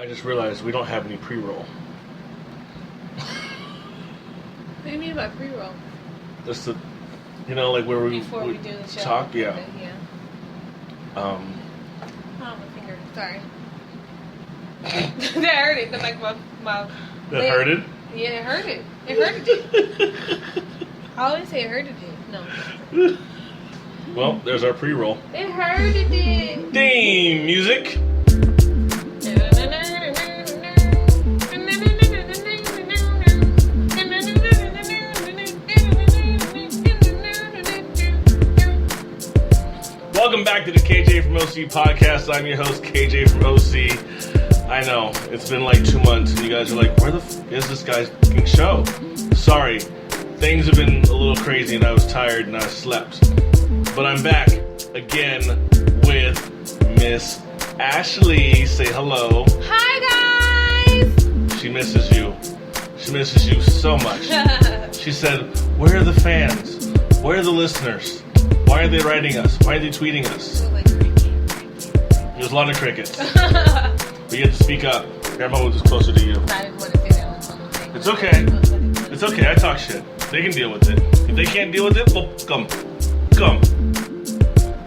I just realized we don't have any pre-roll. What do you mean by pre-roll? Just the, like where we Before we do the show. talk. Yeah. Okay, yeah. Oh, my finger. Sorry. That hurt it. Like my That hurted? Yeah, it hurted. It hurted it. I always say it hurted it. No. Well, there's our pre-roll. It hurted it. Theme music. Welcome back to the KJ from OC podcast. I'm your host, KJ from OC. I know, it's been like 2 months, and you guys are like, where the is this guy's fucking show? Sorry, things have been a little crazy, and I was tired, and I slept. But I'm back again with Miss Ashley. Say hello. Hi, guys. She misses you. She misses you so much. She said, where are the fans? Where are the listeners? Why are they writing us? Why are they tweeting us? There's a lot of crickets. But you have to speak up. Grandma was closer to you. It's okay. It's okay. I talk shit. They can deal with it. If they can't deal with it, well, come.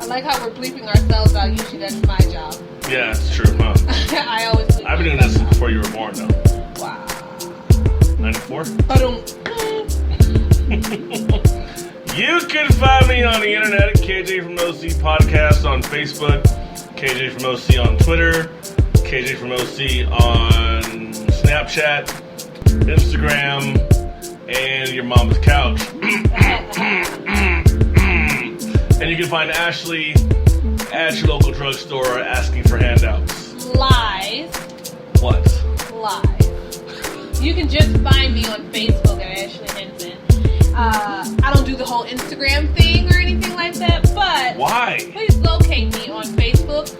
I like how we're bleeping ourselves out. Usually that's my job. Yeah, it's true, huh? I always bleep I've been doing this before you were born, though. Wow. 94? I don't... You can find me on the internet at KJ from OC Podcast on Facebook, KJ from OC on Twitter, KJ from OC on Snapchat, Instagram, and your mom's couch. And you can find Ashley at your local drugstore asking for handouts. Lies. What? Lies. You can just find me on Facebook at Ashley Henson. I don't do the whole Instagram thing or anything like that, but why? Please locate me on Facebook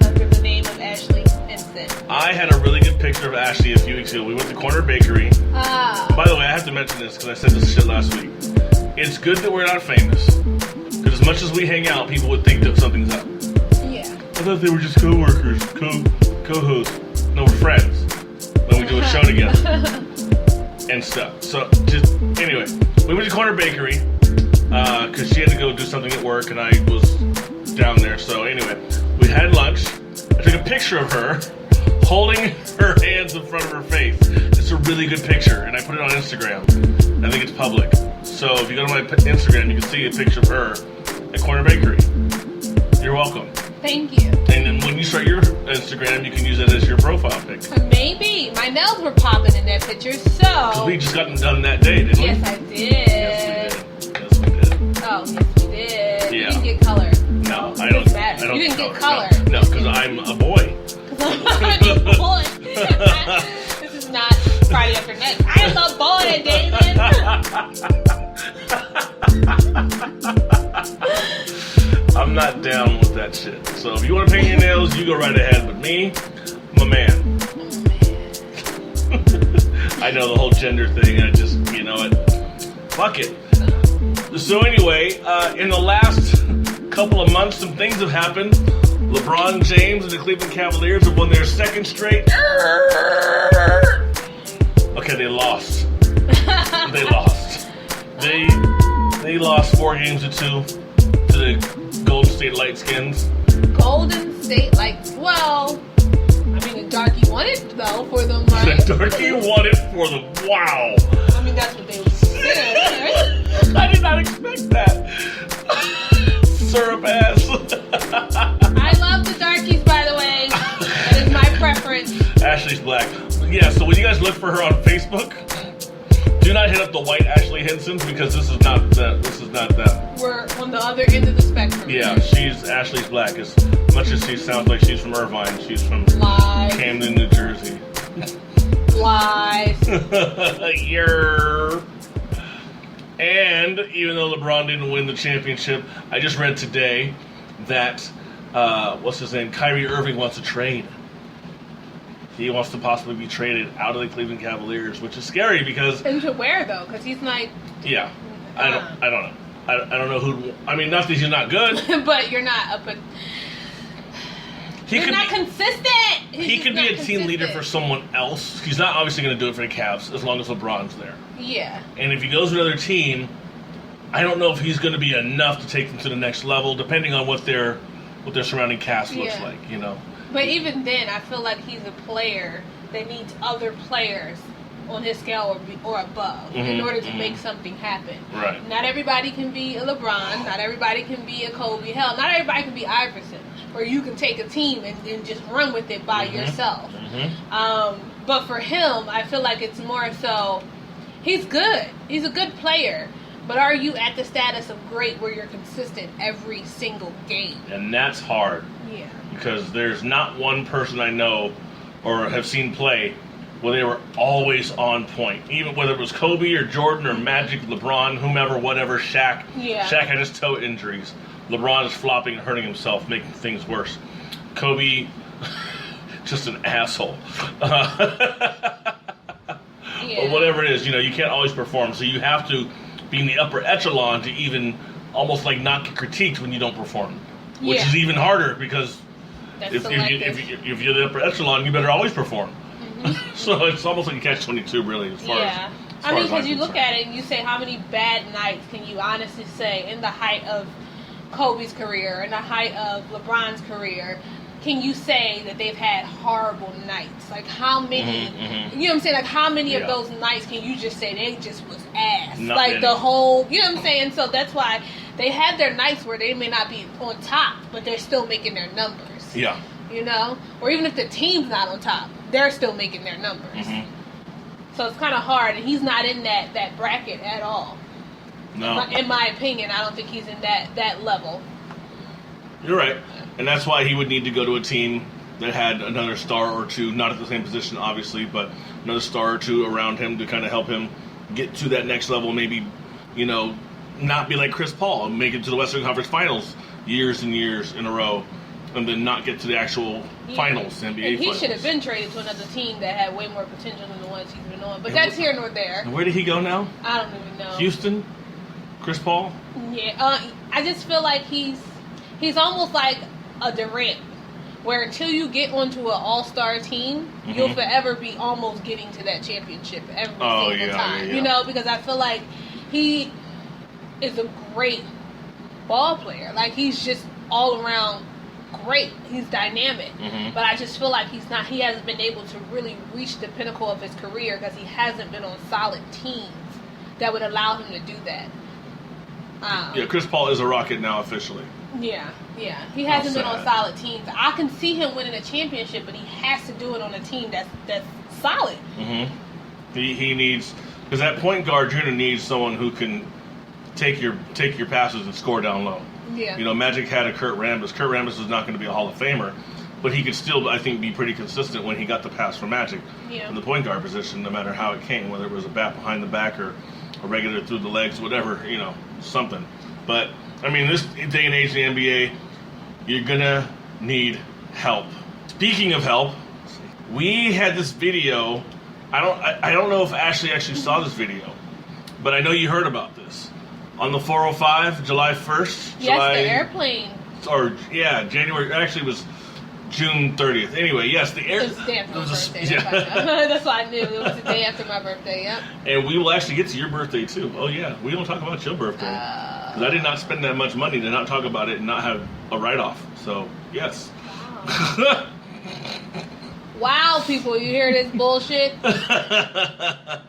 under the name of Ashley Henson. I had a really good picture of Ashley a few weeks ago. We went to Corner Bakery. By the way, I have to mention this because I said this shit last week. It's good that we're not famous. Because as much as we hang out, people would think that something's up. Yeah. I thought they were just co-workers, co-hosts. No, we're friends. When we do a show together. And stuff. So, just, anyway, we went to Corner Bakery, because she had to go do something at work, and I was down there. So, anyway, we had lunch. I took a picture of her, holding her hands in front of her face. It's a really good picture, and I put it on Instagram. I think it's public. So, if you go to my Instagram, you can see a picture of her at Corner Bakery. You're welcome. Thank you. And then when you start your Instagram, you can use it as your profile pic. Maybe. My nails were popping in that picture, so... Because we just got them done that day, didn't we? Yes, I did. Yes, we did. Oh, yes, we did. Yeah. You didn't get color. No, I don't. You didn't get color. No, because I'm a boy. I'm a boy. This is not Friday After Next. I'm a boy, David. I'm not down with that shit. So if you want to paint your nails, you go right ahead. But me, I'm a man. I know the whole gender thing. I just, you know what? Fuck it. So anyway, in the last couple of months, some things have happened. LeBron James and the Cleveland Cavaliers have won their second straight. Okay, they lost. They lost. They lost 4-2 to the Golden State Lightskins. Golden State, well, I mean, the darky won it, though, for them, right? The darky won it for them. Wow. I mean, that's what they would say, right? I did not expect that. Syrup ass. I love the darkies, by the way. That is my preference. Ashley's black. Yeah, so when you guys look for her on Facebook, do not hit up the white Ashley Hensons because this is not them. We're on the other end of the spectrum. Yeah, Ashley's black. As much as she sounds like she's from Irvine, she's from Camden, New Jersey. Lies. Yeah. And even though LeBron didn't win the championship, I just read today that what's his name? Kyrie Irving wants to trade. He wants to possibly be traded out of the Cleveland Cavaliers, which is scary because... And to where, though? Because he's like... Yeah. I don't know. I don't know who... I mean, not that he's not good. But you're not up at... He's not consistent. He could be a team leader for someone else. He's not obviously going to do it for the Cavs as long as LeBron's there. Yeah. And if he goes to another team, I don't know if he's going to be enough to take them to the next level, depending on what their surrounding cast looks like, you know. But even then, I feel like he's a player that needs other players on his scale or above in order to make something happen. Right. Not everybody can be a LeBron. Not everybody can be a Kobe. Hell, not everybody can be Iverson, where you can take a team and just run with it by yourself. But for him, I feel like it's more so, he's good. He's a good player. But are you at the status of great where you're consistent every single game? And that's hard. Yeah. Because there's not one person I know or have seen play where they were always on point. Even whether it was Kobe or Jordan or Magic, LeBron, whomever, whatever, Shaq. Yeah. Shaq had his toe injuries. LeBron is flopping and hurting himself, making things worse. Kobe, just an asshole. Or whatever it is, you know, you can't always perform. So you have to be in the upper echelon to even almost like not get critiqued when you don't perform. Which is even harder because if you're the upper echelon, you better always perform. So it's almost like a catch-22, really, as far as I mean, because you look at it and you say, how many bad nights can you honestly say in the height of Kobe's career, in the height of LeBron's career, can you say that they've had horrible nights? Like, how many, you know what I'm saying? Like, how many of those nights can you just say they just was ass? Not like, many. the whole, you know what I'm saying? So that's why they had their nights where they may not be on top, but they're still making their numbers. Yeah. You know? Or even if the team's not on top, they're still making their numbers. So it's kind of hard, and he's not in that bracket at all. No. In my opinion, I don't think he's in that level. You're right. And that's why he would need to go to a team that had another star or two, not at the same position, obviously, but another star or two around him to kind of help him get to that next level. Maybe, you know, not be like Chris Paul, make it to the Western Conference Finals years and years in a row, and then not get to the actual finals, NBA and he finals. should have been traded to another team that had way more potential than the ones he's been on. But that's here nor there. And where did he go now? I don't even know. Houston? Chris Paul? Yeah. I just feel like he's almost like a Durant, where until you get onto an all-star team, you'll forever be almost getting to that championship every single time. You know, because I feel like he is a great ball player. Like, he's just all around great. He's dynamic. But I just feel like he hasn't been able to really reach the pinnacle of his career because he hasn't been on solid teams that would allow him to do that. Chris Paul is a Rocket now officially. Yeah. He hasn't been on solid teams. I can see him winning a championship, but he has to do it on a team that's solid. He needs, because that point guard, you're gonna need someone who can take your passes and score down low. Yeah. You know, Magic had a Kurt Rambis. Kurt Rambis is not going to be a Hall of Famer, but he could still, I think, be pretty consistent when he got the pass from Magic in the point guard position, no matter how it came, whether it was a bat behind the back or a regular through the legs, whatever, you know, something. But, I mean, this day and age in the NBA, you're going to need help. Speaking of help, we had this video. I don't know if Ashley actually saw this video, but I know you heard about this. On the 405, July 1st. Yes, the airplane. January. Actually, it was June 30th. Anyway, yes, the air. It was the day after my birthday. That's why I knew. It was the day after my birthday, yep. And we will actually get to your birthday, too. Oh, yeah. We don't talk about your birthday. Because I did not spend that much money to not talk about it and not have a write-off. So, yes. Wow. Wow, people. You hear this bullshit? That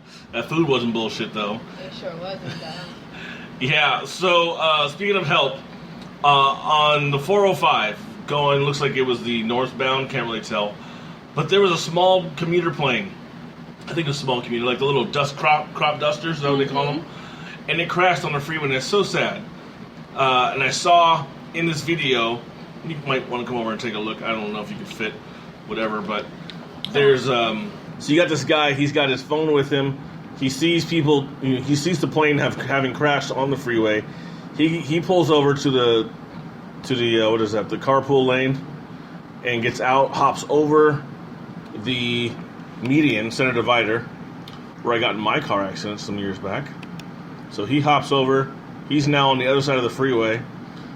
food wasn't bullshit, though. It sure wasn't, though. Yeah, so speaking of help, on the 405 going, looks like it was the northbound, can't really tell, but there was a small commuter plane. I think a small commuter, like the little crop dusters, is that what they call them? And it crashed on the freeway, and it's so sad. And I saw in this video, you might want to come over and take a look. I don't know if you can fit, whatever, but there's, so you got this guy, he's got his phone with him. He sees people. He sees the plane having crashed on the freeway. He pulls over to the what is that? The carpool lane, and gets out, hops over the median, center divider, where I got in my car accident some years back. So he hops over. He's now on the other side of the freeway.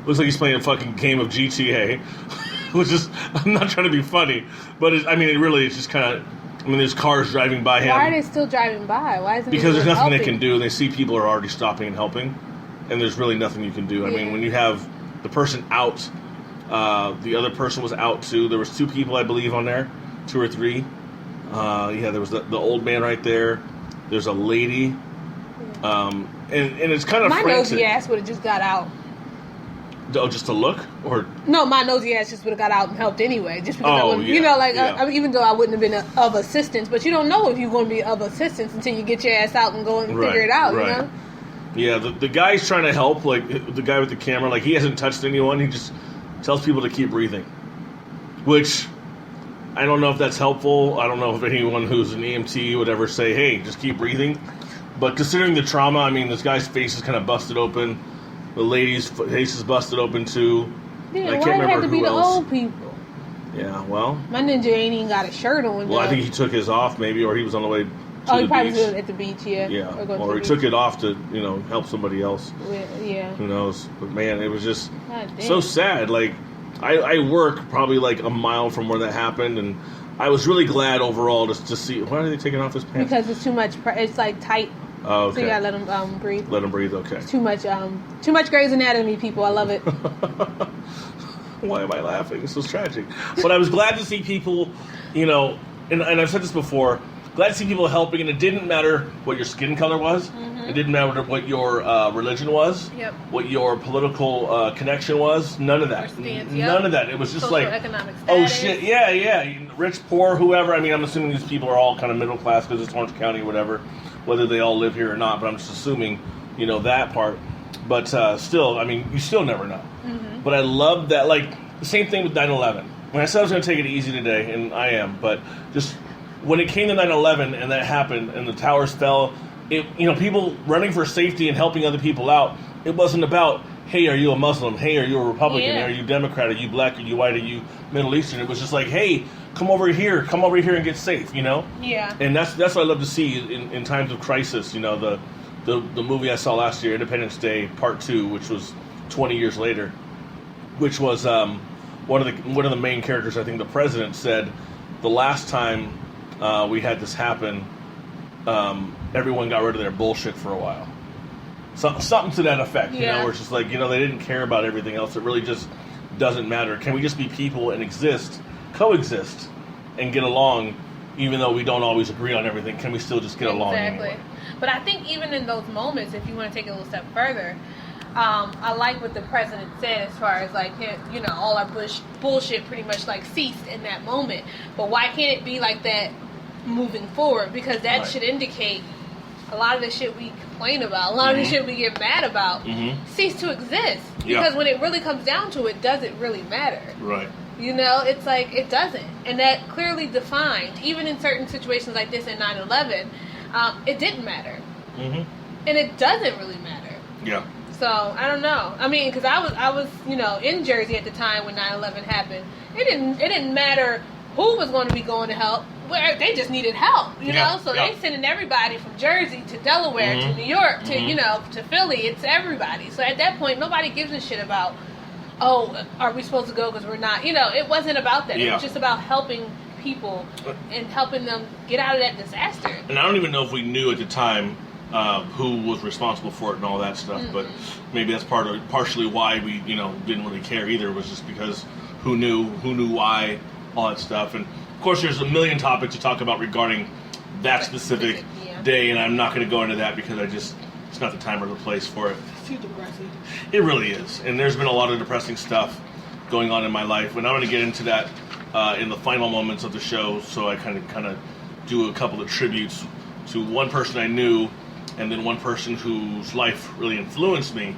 Looks like he's playing a fucking game of GTA. was just, I'm not trying to be funny, but it really, it's just kind of, there's cars driving by him. Why are they still driving by? Why isn't because there's nothing helping? they can do. They see people are already stopping and helping, and there's really nothing you can do. When you have the person out, the other person was out too. There was 2 people, I believe, on there, 2 or 3. There was the old man right there. There's a lady, and it's kind of my frantic. nosy ass would have just got out. Oh, just to look, or no, my nosy ass just would have got out and helped anyway. Just because I wouldn't, yeah. Even though I wouldn't have been of assistance, but you don't know if you're going to be of assistance until you get your ass out and go and figure it out. Right. You know? Yeah, the guy's trying to help, like the guy with the camera, like he hasn't touched anyone. He just tells people to keep breathing, which I don't know if that's helpful. I don't know if anyone who's an EMT would ever say, "Hey, just keep breathing." But considering the trauma, this guy's face is kind of busted open. The lady's face is busted open too. Yeah, I can't why it remember had to be who the else. old people? Yeah, well, My ninja ain't even got a shirt on. I think he took his off maybe, or he was on the way to he the probably beach. was at the beach, yeah. Yeah, Or he took it off to help somebody else. Yeah. Who knows? But man, it was just God damn. so sad. Like I work probably like a mile from where that happened, and I was really glad overall to see. Why are they taking off his pants? Because it's too much. It's like tight. Oh, okay. So you gotta let him breathe. Let him breathe. Okay. It's too much. Too much Grey's Anatomy, people. I love it. Why am I laughing? This was tragic. But I was glad to see people, and I've said this before. Glad to see people helping, and it didn't matter what your skin color was. Mm-hmm. It didn't matter what your religion was. Yep. What your political connection was. None of that. None of that. It was just Socioeconomic status. Oh shit, yeah. Rich, poor, whoever. I'm assuming these people are all kind of middle class because it's Orange County or whatever. Whether they all live here or not, but I'm just assuming, that part. But still, you still never know. Mm-hmm. But I love that, the same thing with 9/11. When I said I was going to take it easy today, and I am, but just when it came to 9/11 and that happened and the towers fell, people running for safety and helping other people out, it wasn't about, hey, are you a Muslim? Hey, are you a Republican? Yeah. Are you Democrat? Are you black? Are you white? Are you Middle Eastern? It was just like, hey, come over here and get safe, Yeah. And that's what I love to see in times of crisis. The movie I saw last year, Independence Day Part 2, which was 20 years later, which was one of the main characters. I think the president said the last time we had this happen, everyone got rid of their bullshit for a while. Something to that effect, where it's just like, they didn't care about everything else. It really just doesn't matter. Can we just be people and coexist, and get along, even though we don't always agree on everything? Can we still just get along anyway? But I think even in those moments, if you want to take it a little step further, I like what the president said as far as all our bullshit pretty much ceased in that moment. But why can't it be like that moving forward? Because that should indicate a lot of the shit we complain about, a lot of the shit we get mad about, cease to exist. Because when it really comes down to it, does it really matter? Right. It's like it doesn't. And that clearly defined, even in certain situations like this in 9/11, it didn't matter. Mm-hmm. And it doesn't really matter. Yeah. So, I don't know. Because I was in Jersey at the time when 9/11 happened. It didn't matter who was going to be going to help. They just needed help, know? So they sending everybody from Jersey to Delaware to New York to to Philly. It's everybody. So at that point, nobody gives a shit about, are we supposed to go because we're not? It wasn't about that. It was just about helping people and helping them get out of that disaster. And I don't even know if we knew at the time who was responsible for it and all that stuff, but maybe that's partially why we didn't really care either. It was just because who knew why, all that stuff. And of course there's a million topics to talk about regarding that specific day, and I'm not going to go into that because it's not the time or the place for it. It's too depressing. It really is, and there's been a lot of depressing stuff going on in my life, and I'm going to get into that in the final moments of the show. So I kind of do a couple of tributes to one person I knew, and then one person whose life really influenced me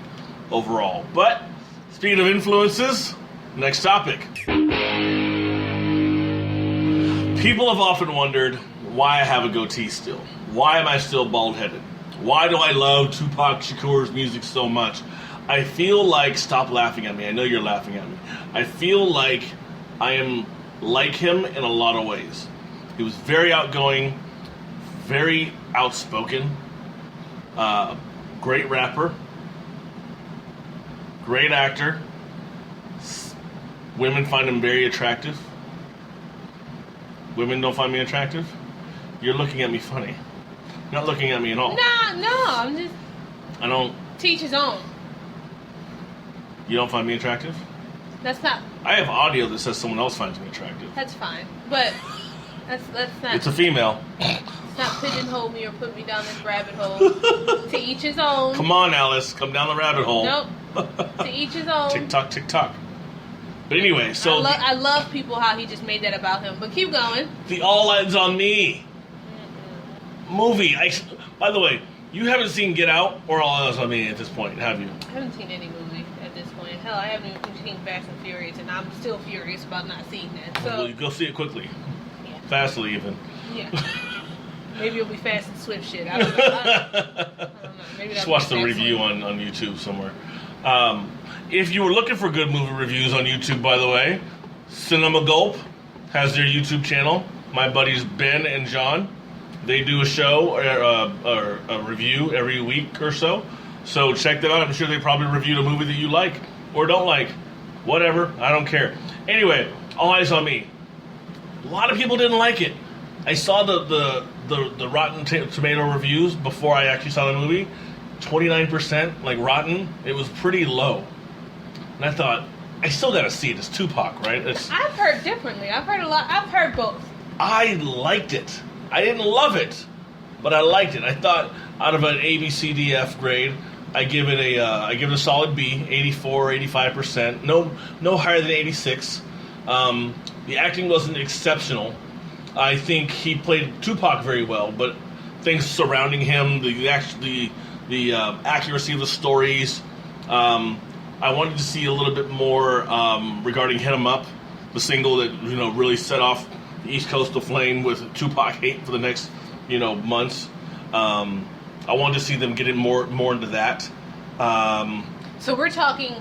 overall. But speaking of influences, next topic. People have often wondered why I have a goatee still. Why am I still bald-headed? Why do I love Tupac Shakur's music so much? I feel like, stop laughing at me, I know you're laughing at me. I feel like I am like him in a lot of ways. He was very outgoing, very outspoken, great rapper, great actor, Women find him very attractive. Women don't find me attractive. You're looking at me funny. You're not looking at me at all. Nah, no, I'm just. I don't. Teach his own. You don't find me attractive? That's not. I have audio that says someone else finds me attractive. That's fine, but that's not. It's a female. It's not pigeonhole me or put me down this rabbit hole. To each his own. Come on, Alice. Come down the rabbit hole. Nope. To each his own. Tick tock, tick tock. But anyway, so I love people how he just made that about him. But keep going. the All Eyes on Me movie. By the way, you haven't seen Get Out or All Eyes on Me at this point, have you? I haven't seen any movie at this point. Hell, I haven't even seen Fast and Furious, and I'm still furious about not seeing that. So Well, you go see it quickly, yeah, fastly even. yeah. Maybe it'll be Fast and Swift shit. I don't know. I don't know. Maybe Just that'll watch be the next review one. on YouTube somewhere. If you were looking for good movie reviews on YouTube, by the way, Cinema Gulp has their YouTube channel. My buddies Ben and Jon, they do a show or a review every week or so. So check them out. I'm sure they probably reviewed a movie that you like or don't like. Whatever. I don't care. Anyway, All Eyes on Me. A lot of people didn't like it. I saw the Rotten Tomato reviews before I actually saw the movie. 29%, like rotten. It was pretty low. And I thought, I still gotta see it. It's Tupac, right? I've heard differently. I've heard a lot. I've heard both. I liked it. I didn't love it, but I liked it. I thought out of an A, B, C, D, F grade, I give it a solid B, 84, 85%. No higher than 86. The acting wasn't exceptional. I think he played Tupac very well, but things surrounding him, the accuracy of the stories. I wanted to see a little bit more regarding "Hit 'Em Up," the single that really set off the East Coast aflame with Tupac hate for the next months. I wanted to see them get in more into that. So we're talking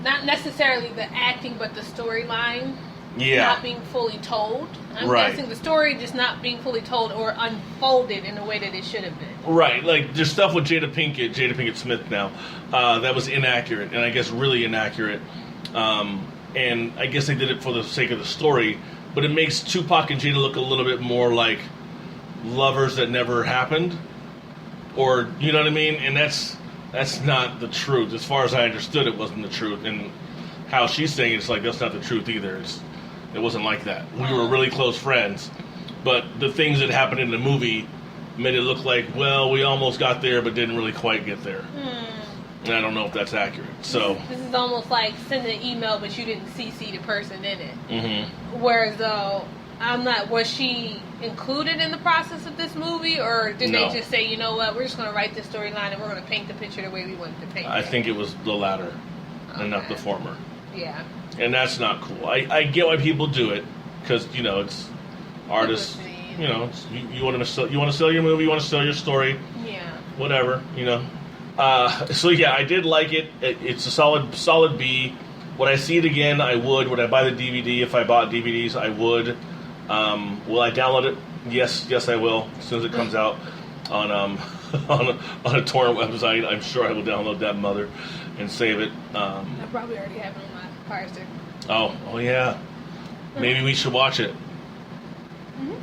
not necessarily the acting, but the storyline. Yeah. Not being fully told. I'm Right. guessing the story just not being fully told or unfolded in a way that it should have been. Right, like there's stuff with Jada Pinkett Smith now, that was inaccurate, and I guess really inaccurate. And I guess they did it for the sake of the story, but it makes Tupac and Jada look a little bit more like lovers that never happened, or you know what I mean? And that's not the truth. As far as I understood, it wasn't the truth, and how she's saying it's like that's not the truth either. It wasn't like that. We were really close friends, but the things that happened in the movie made it look like, well, we almost got there, but didn't really quite get there. And I don't know if that's accurate. So This is almost like sending an email, but you didn't CC the person in it. Mm-hmm. Whereas though, was she included in the process of this movie, or did No. they just say, you know what, we're just going to write this storyline and we're going to paint the picture the way we want it to paint I it? think it was the latter, and not the former. Yeah. And that's not cool. I get why people do it, because it's artists. Publicity. You want to sell your movie, you want to sell your story, Yeah. whatever. So yeah, I did like it. It's a solid B. Would I see it again? I would. Would I buy the DVD? If I bought DVDs, I would. Will I download it? Yes, I will. As soon as it comes out on on a torrent website, I'm sure I will download that mother and save it. I probably already have it on my Fire Stick. Oh yeah. Maybe we should watch it.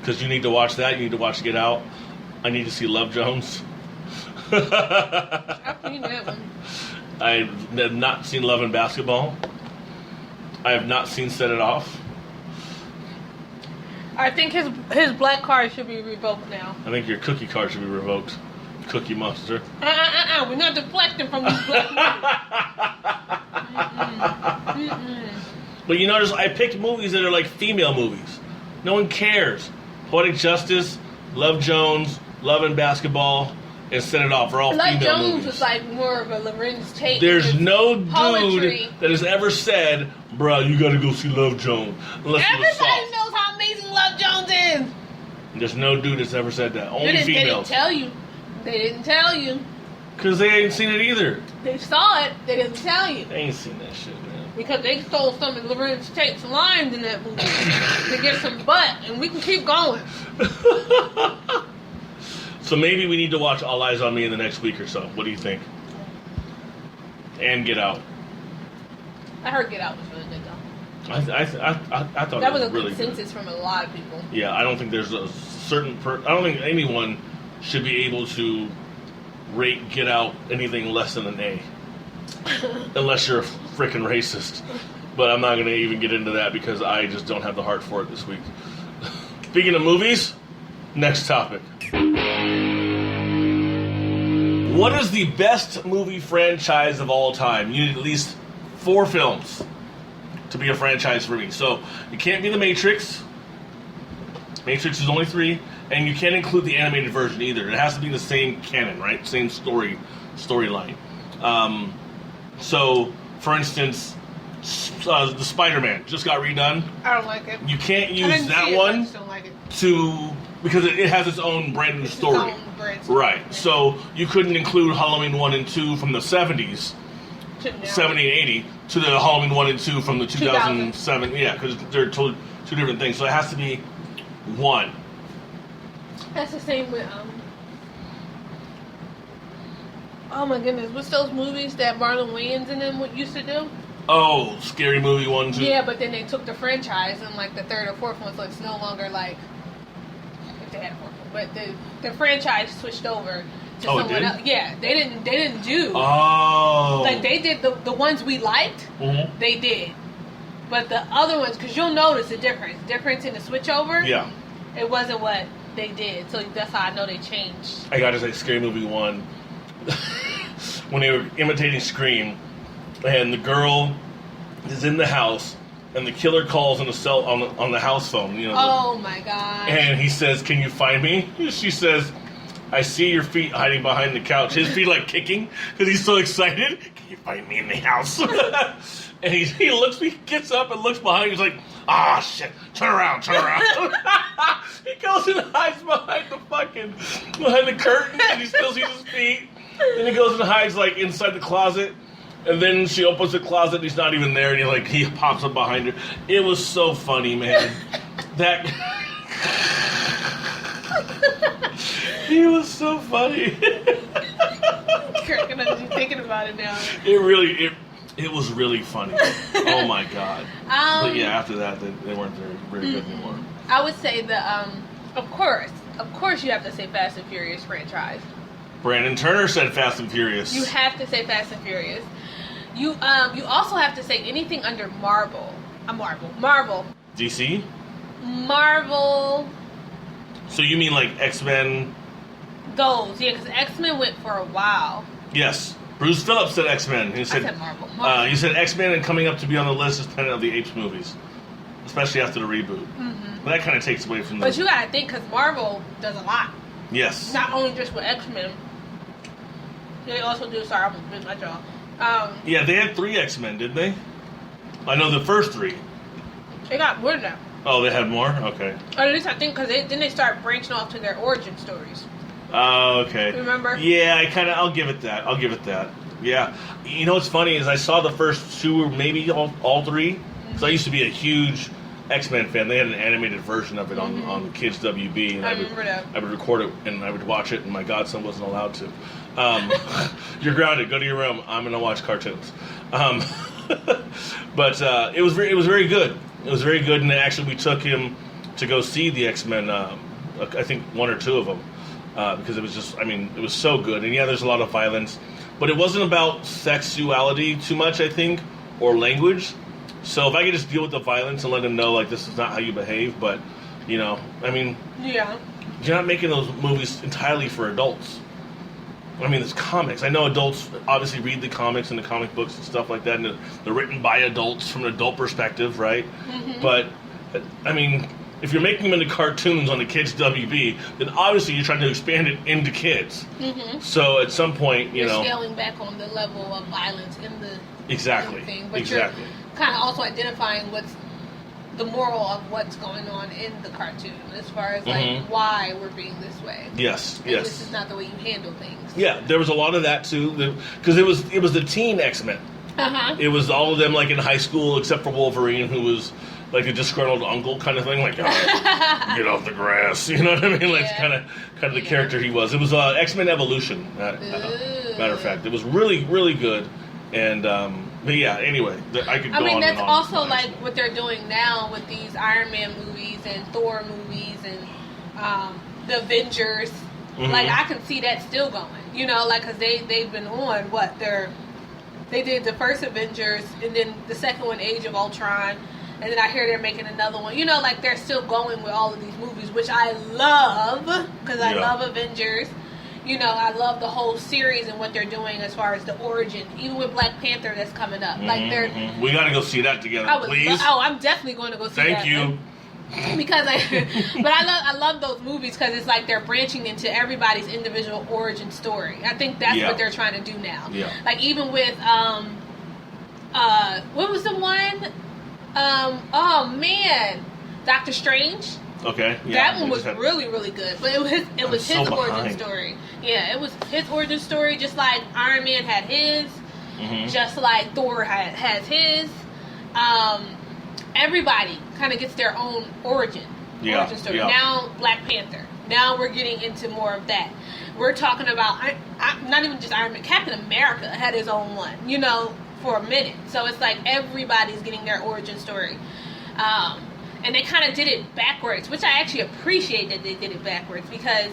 Because you need to watch that. You need to watch Get Out. I need to see Love Jones. I've seen that one. I have not seen Love and Basketball. I have not seen Set It Off. I think his black card should be revoked now. I think your cookie card should be revoked. Cookie Monster. We're not deflecting from these black movies. But you notice I picked movies that are like female movies. No one cares. Poetic Justice, Love Jones, Love and Basketball, and Set It Off are all Love female Jones movies. was like more of a Lorenz Tate. There's no poetry. dude that has ever said, bruh, you gotta go see Love Jones. Unless it was Everybody soft. knows how amazing Love Jones is. There's no dude that's ever said that. Only They didn't females. tell you. They didn't tell you. Because they ain't seen it either. They saw it. They didn't tell you. They ain't seen that shit, man. Because they stole some of Lorenz Tate's lines in that movie to get some butt, and we can keep going. So maybe we need to watch All Eyes on Me in the next week or so. What do you think? And Get Out. I heard Get Out was really good though. I thought That it was a really consensus from a lot of people. good. Yeah, I don't think there's a certain I don't think anyone should be able to rate Get Out anything less than an A. Unless you're a freaking racist. But I'm not going to even get into that because I just don't have the heart for it this week. Speaking of movies, next topic. What is the best movie franchise of all time? You need at least 4 films to be a franchise for me. So, it can't be The Matrix. Matrix is only 3. And you can't include the animated version either. It has to be the same canon, right? Same storyline. So, for instance, the Spider-Man just got redone. I don't like it. You can't use that one I just don't like it. because it has its own brand new story. Right. So you couldn't include Halloween 1 and 2 from the 70s, 70 and 80, to the Halloween 1 and 2 from the 2007. Yeah, because they're two different things. So it has to be one. That's the same with oh my goodness, what's those movies that Marlon Wayans and them used to do? Oh, Scary Movie 1, 2. Yeah, but then they took the franchise and like the third or fourth one, so it's no longer like if they had a fourth one, but the franchise switched over to someone else. Yeah, they didn't do. Oh. Like they did the ones we liked. Mm-hmm. They did, but the other ones, because you'll notice the difference in the switchover. Yeah. It wasn't what they did, so that's how I know they changed. I gotta say, Scary Movie 1, when they were imitating Scream, and the girl is in the house, and the killer calls on the cell on the house phone. You know. Oh my god! And he says, "Can you find me?" She says, "I see your feet hiding behind the couch." His feet like kicking because he's so excited. Can you find me in the house? And he gets up and looks behind. He's like, "Ah, shit! Turn around!" He goes and hides behind the curtain, and he still sees his feet. Then he goes and hides like inside the closet. And then she opens the closet and he's not even there, and he pops up behind her. It was so funny, man. He was so funny. Cracking up as you're thinking about it now. It was really funny. Oh my god. But yeah, after that they weren't very good anymore. I would say of course you have to say Fast and Furious franchise. Brandon Turner said Fast and Furious. You have to say Fast and Furious. You also have to say anything under Marvel. Marvel. DC? Marvel. So you mean like X-Men? Those, yeah, because X-Men went for a while. Yes. Bruce Phillips said X-Men. He said Marvel. He said X-Men, and coming up to be on the list is Planet of the Apes movies. Especially after the reboot. Mm-hmm. But that kind of takes away from But you gotta think, because Marvel does a lot. Yes. Not only just with X-Men. They also do, sorry, I'm going to bring my jaw. Yeah, they had 3 X-Men, didn't they? I know the first 3. They got more now. Oh, they had more? Okay. Or at least I think, because then they start branching off to their origin stories. Oh, okay. Remember? Yeah, I'll give it that. Yeah. You know what's funny is I saw the first 2 or maybe all 3. Because I used to be a huge X-Men fan. They had an animated version of it on Kids WB. And I remember that. I would record it and I would watch it, and my godson wasn't allowed to. You're grounded. Go to your room. I'm going to watch cartoons. But it was very good. It was very good, and actually we took him to go see the X-Men, I think 1 or 2 of them, because it was just, it was so good. And yeah, there's a lot of violence, but it wasn't about sexuality too much, I think, or language. So if I could just deal with the violence and let him know, like, this is not how you behave, but, yeah. You're not making those movies entirely for adults. It's comics. I know adults obviously read the comics and the comic books and stuff like that, and they're written by adults from an adult perspective, right? Mm-hmm. But, if you're making them into cartoons on the Kids WB, then obviously you're trying to expand it into kids. Mm-hmm. So at some point, you're scaling back on the level of violence in the thing. But you're kind of also identifying what's the moral of what's going on in the cartoon, as far as why we're being this way. Yes. This is not the way you handle things. Yeah, there was a lot of that too, because it was the teen X-Men. Uh-huh. It was all of them like in high school, except for Wolverine, who was like a disgruntled uncle kind of thing, like get off the grass, you know what I mean? Like kind of the character he was. It was X-Men Evolution. Matter of fact, it was really, really good, and But yeah, anyway, I could go I mean, on that's and on. also like what they're doing now with these Iron Man movies and Thor movies and the Avengers. Mhm. Like, I can see that still going. You know, like, because they've been on, they did the first Avengers, and then the second one, Age of Ultron, and then I hear they're making another one. You know, like, they're still going with all of these movies, which I love, because I love Avengers. You know, I love the whole series and what they're doing as far as the origin. Even with Black Panther that's coming up. Like, they're... We gotta go see that together, please. I'm definitely going to go see that. Thank you. Because I love those movies because it's like they're branching into everybody's individual origin story. I think that's what they're trying to do now. Yeah. Like even with what was the one? Oh man, Doctor Strange. Okay. Yeah, that one was really, really good. But it was his origin story. Yeah, it was his origin story. Just like Iron Man had his, just like Thor has his. Everybody kind of gets their own origin story. Yeah. Now Black Panther. Now we're getting into more of that. We're talking about not even just Iron Man. Captain America had his own one, you know, for a minute. So it's like everybody's getting their origin story. And they kind of did it backwards, which I actually appreciate that they did it backwards because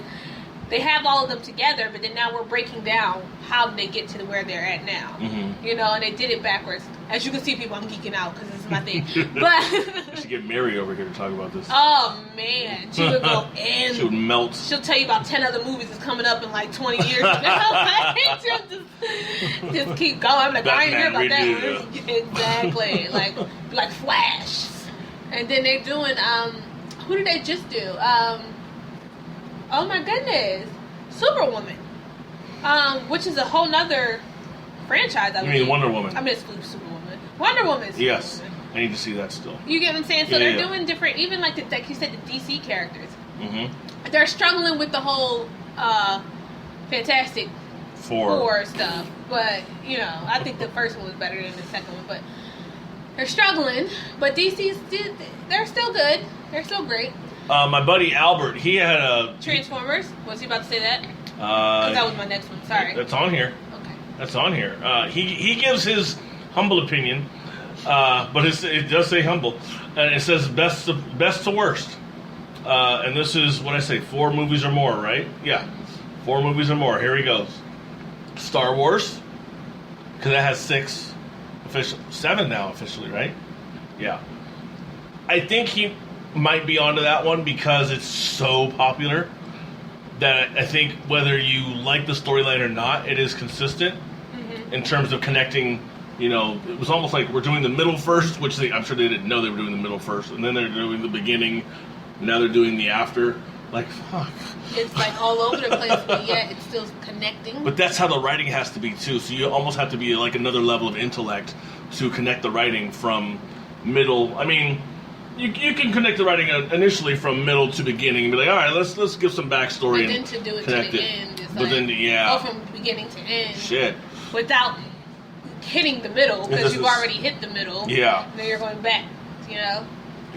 they have all of them together, but then now we're breaking down how they get to where they're at now. You know, and they did it backwards. As you can see, people, I'm geeking out because this is my thing. But I should get Mary over here to talk about this. Oh man, she would go in. She would melt. She'll tell you about 10 other movies that's coming up in like 20 years from now. She'll just keep going. I'm like, I ain't hear about that. Exactly, like Flash. And then they're doing who did they just do? Oh my goodness, Superwoman, which is a whole nother franchise. I mean Wonder Woman? I mean, it's Superwoman. Wonder Woman. Yes, I need to see that still. You get what I'm saying? So they're doing different, even like you said, the DC characters. They're struggling with the whole Fantastic Four stuff, but you know, I think the first one was better than the second one. But they're struggling. But DC's they're still good. They're still great. My buddy Albert, he had a Transformers. Was he about to say that? That was my next one. Sorry. That's on here. Okay. That's on here. He gives his humble opinion, but it does say humble, and it says best to worst. And this is what I say: 4 movies or more, right? Yeah, 4 movies or more. Here he goes. Star Wars, because that has 6 official, 7 now officially, right? Yeah. I think he might be onto that one because it's so popular that I think whether you like the storyline or not, it is consistent in terms of connecting. You know, it was almost like we're doing the middle first, which I'm sure they didn't know they were doing the middle first, and then they're doing the beginning, now they're doing the after. Like, fuck. It's like all over the place, but yet it's still connecting. But that's how the writing has to be too. So you almost have to be like another level of intellect to connect the writing from middle. I mean, you can connect the writing initially from middle to beginning and be like, all right, let's give some backstory. But then to do it to the end, is but then go from beginning to end. Shit. Without hitting the middle, because you've already hit the middle. Yeah. Then you're going back, you know?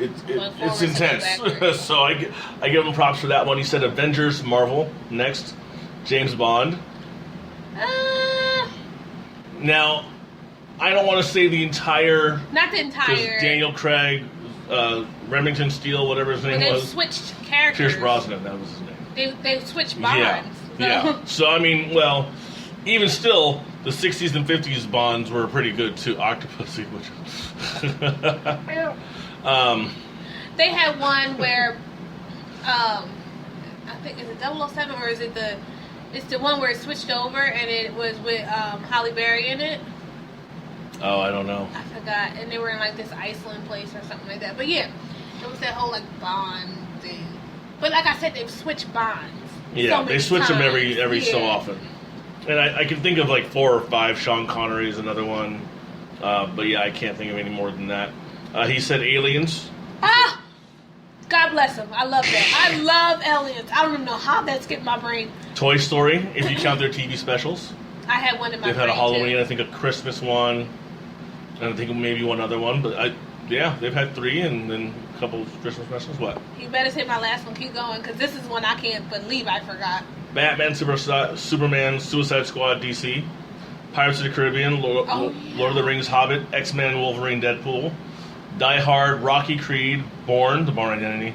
It's intense. So I give him props for that one. He said Avengers, Marvel, next. James Bond. Now, I don't want to say the entire... Not the entire... Daniel Craig, Remington Steele, whatever his name was. They switched characters. Pierce Brosnan, that was his name. They switched Bonds. Yeah. So, I mean, well, even still, the 60s and 50s Bonds were pretty good too. Octopussy, which... they had one where, I think, is it 007 or is it it's the one where it switched over and it was with Halle Berry in it? Oh, I don't know. I forgot. And they were in like this Iceland place or something like that. But yeah, it was that whole like Bond thing. But like I said, they've switched Bonds. Yeah, they switch them every so often. And I can think of like 4 or 5. Sean Connery is another one. But yeah, I can't think of any more than that. He said Aliens. Ah! God bless him. I love that. I love Aliens. I don't even know how that skipped my brain. Toy Story, if you count their TV specials. I had one in my brain. They've had a Halloween, too. I think a Christmas one. And I think maybe one other one. But they've had 3 and then a couple Christmas specials. What? You better say my last one. Keep going, because this is one I can't believe I forgot. Batman, Superman, Suicide Squad, DC. Pirates of the Caribbean, Lord of the Rings, Hobbit, X-Men, Wolverine, Deadpool, Die Hard, Rocky, Creed, Bourne, The Bourne Identity,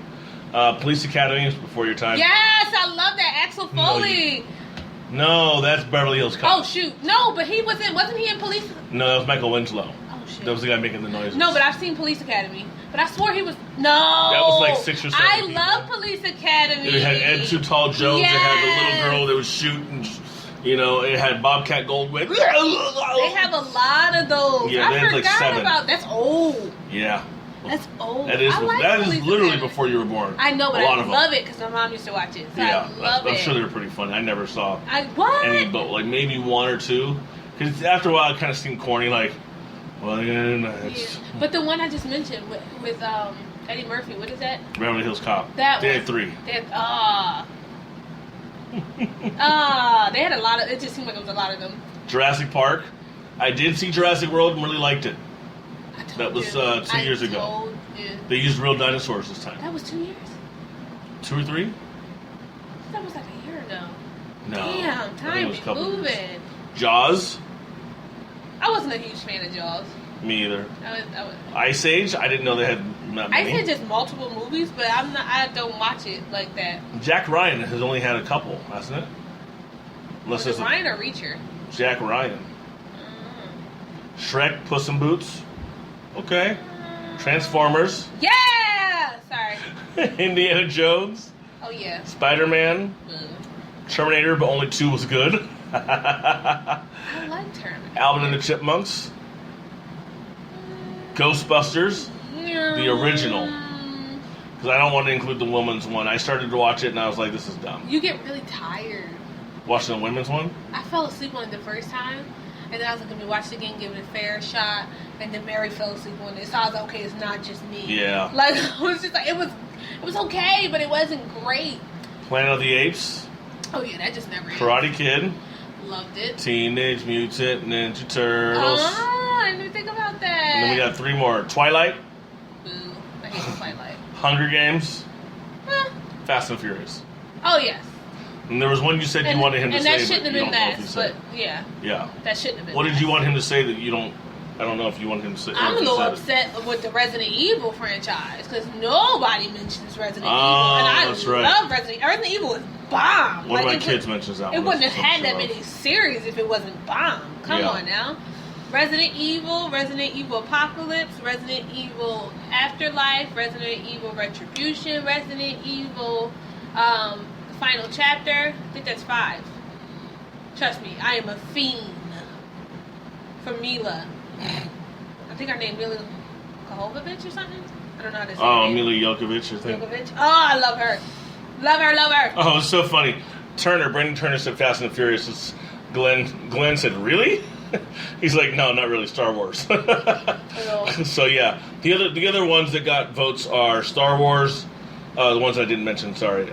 Police Academy, Before Your Time. Yes, I love that. Axel Foley. No, that's Beverly Hills Cop. Oh, shoot. No, but he wasn't he in Police? No, that was Michael Winslow. Oh, shit. That was the guy making the noises. No, but I've seen Police Academy. But I swore he was... No. That was like 6 or 7 I people. love Police Academy. It had Ed Too Tall Jones. Yes. It had the little girl that was shooting. You know, it had Bobcat Goldthwait. They have a lot of those. Yeah, they I had forgot like 7. about... That's old. Yeah. That's old. That is Police literally Academy. before you were born. I know, but a lot I of love them. it because my mom used to watch it. So Yeah, I love I'm it. sure they were pretty funny. I never saw What? any, but like maybe 1 or 2. Because after a while, it kind of seemed corny. Like, well, it's But the one I just mentioned with Eddie Murphy, what is that? Beverly Hills Cop. That They one. had 3. They had a lot of. It just seemed like it was a lot of them. Jurassic Park. I did see Jurassic World and really liked it. I told That was you. 2 years ago. Told you. They used real dinosaurs this time. That was 2 years. 2 or 3? That was like a year ago. No. Damn, I think time it was be a couple years. moving. Jaws. I wasn't a huge fan of Jaws. Me either. I was. Ice Age. I didn't know they had that I many. said just multiple movies, but I'm not. I don't watch it like that. Jack Ryan has only had a couple, hasn't it? Was Unless it it's Ryan or Reacher? Jack Ryan. Shrek, Puss in Boots. Okay. Transformers. Yeah. Sorry. Indiana Jones. Oh yeah. Spider-Man. Terminator, but only 2 was good. I like Terminator. Alvin and the Chipmunks. Ghostbusters. The original. Because I don't want to include the women's one. I started to watch it and I was like, this is dumb. You get really tired. Watching the women's one? I fell asleep on it the first time, and then I was like, let me watch it again, give it a fair shot, and then Mary fell asleep on it. So I was like, okay, it's not just me. Yeah. Like, I was just like, it was okay, but it wasn't great. Planet of the Apes. Oh yeah, that just never ended. Karate Kid. Loved it. Teenage Mutant Ninja Turtles. I didn't even think about that. And then we got 3 more. Twilight. Boo. I hate Twilight. Hunger Games. Eh. Fast and Furious. Oh yes. And there was one you said you wanted him to say, and that shouldn't but have you been don't know if he that, said. but yeah, Yeah. that shouldn't have been. What did you that. want him to say that you don't? I don't know if you wanted him to say. I'm a if he little said it. upset with the Resident Evil franchise because nobody mentions Resident Evil, Oh, and I that's right. love Resident Evil is bomb. One of my it kids mentions that It one. wouldn't have had that Some show. many series if it wasn't bomb. Come Yeah. on now. Resident Evil Apocalypse, Resident Evil Afterlife, Resident Evil Retribution, Resident Evil Final Chapter. I think that's 5. Trust me, I am a fiend for Mila. I think her name Mila Jovovich or something. I don't know how to say Oh, her name. Mila Jokovic, I think. Jovovich. Oh, I love her. Love her, love her. Oh, it's so funny. Brandon Turner said Fast and the Furious. Glenn said, really? He's like, no, not really. Star Wars. So yeah, the other ones that got votes are Star Wars. The ones I didn't mention. Sorry.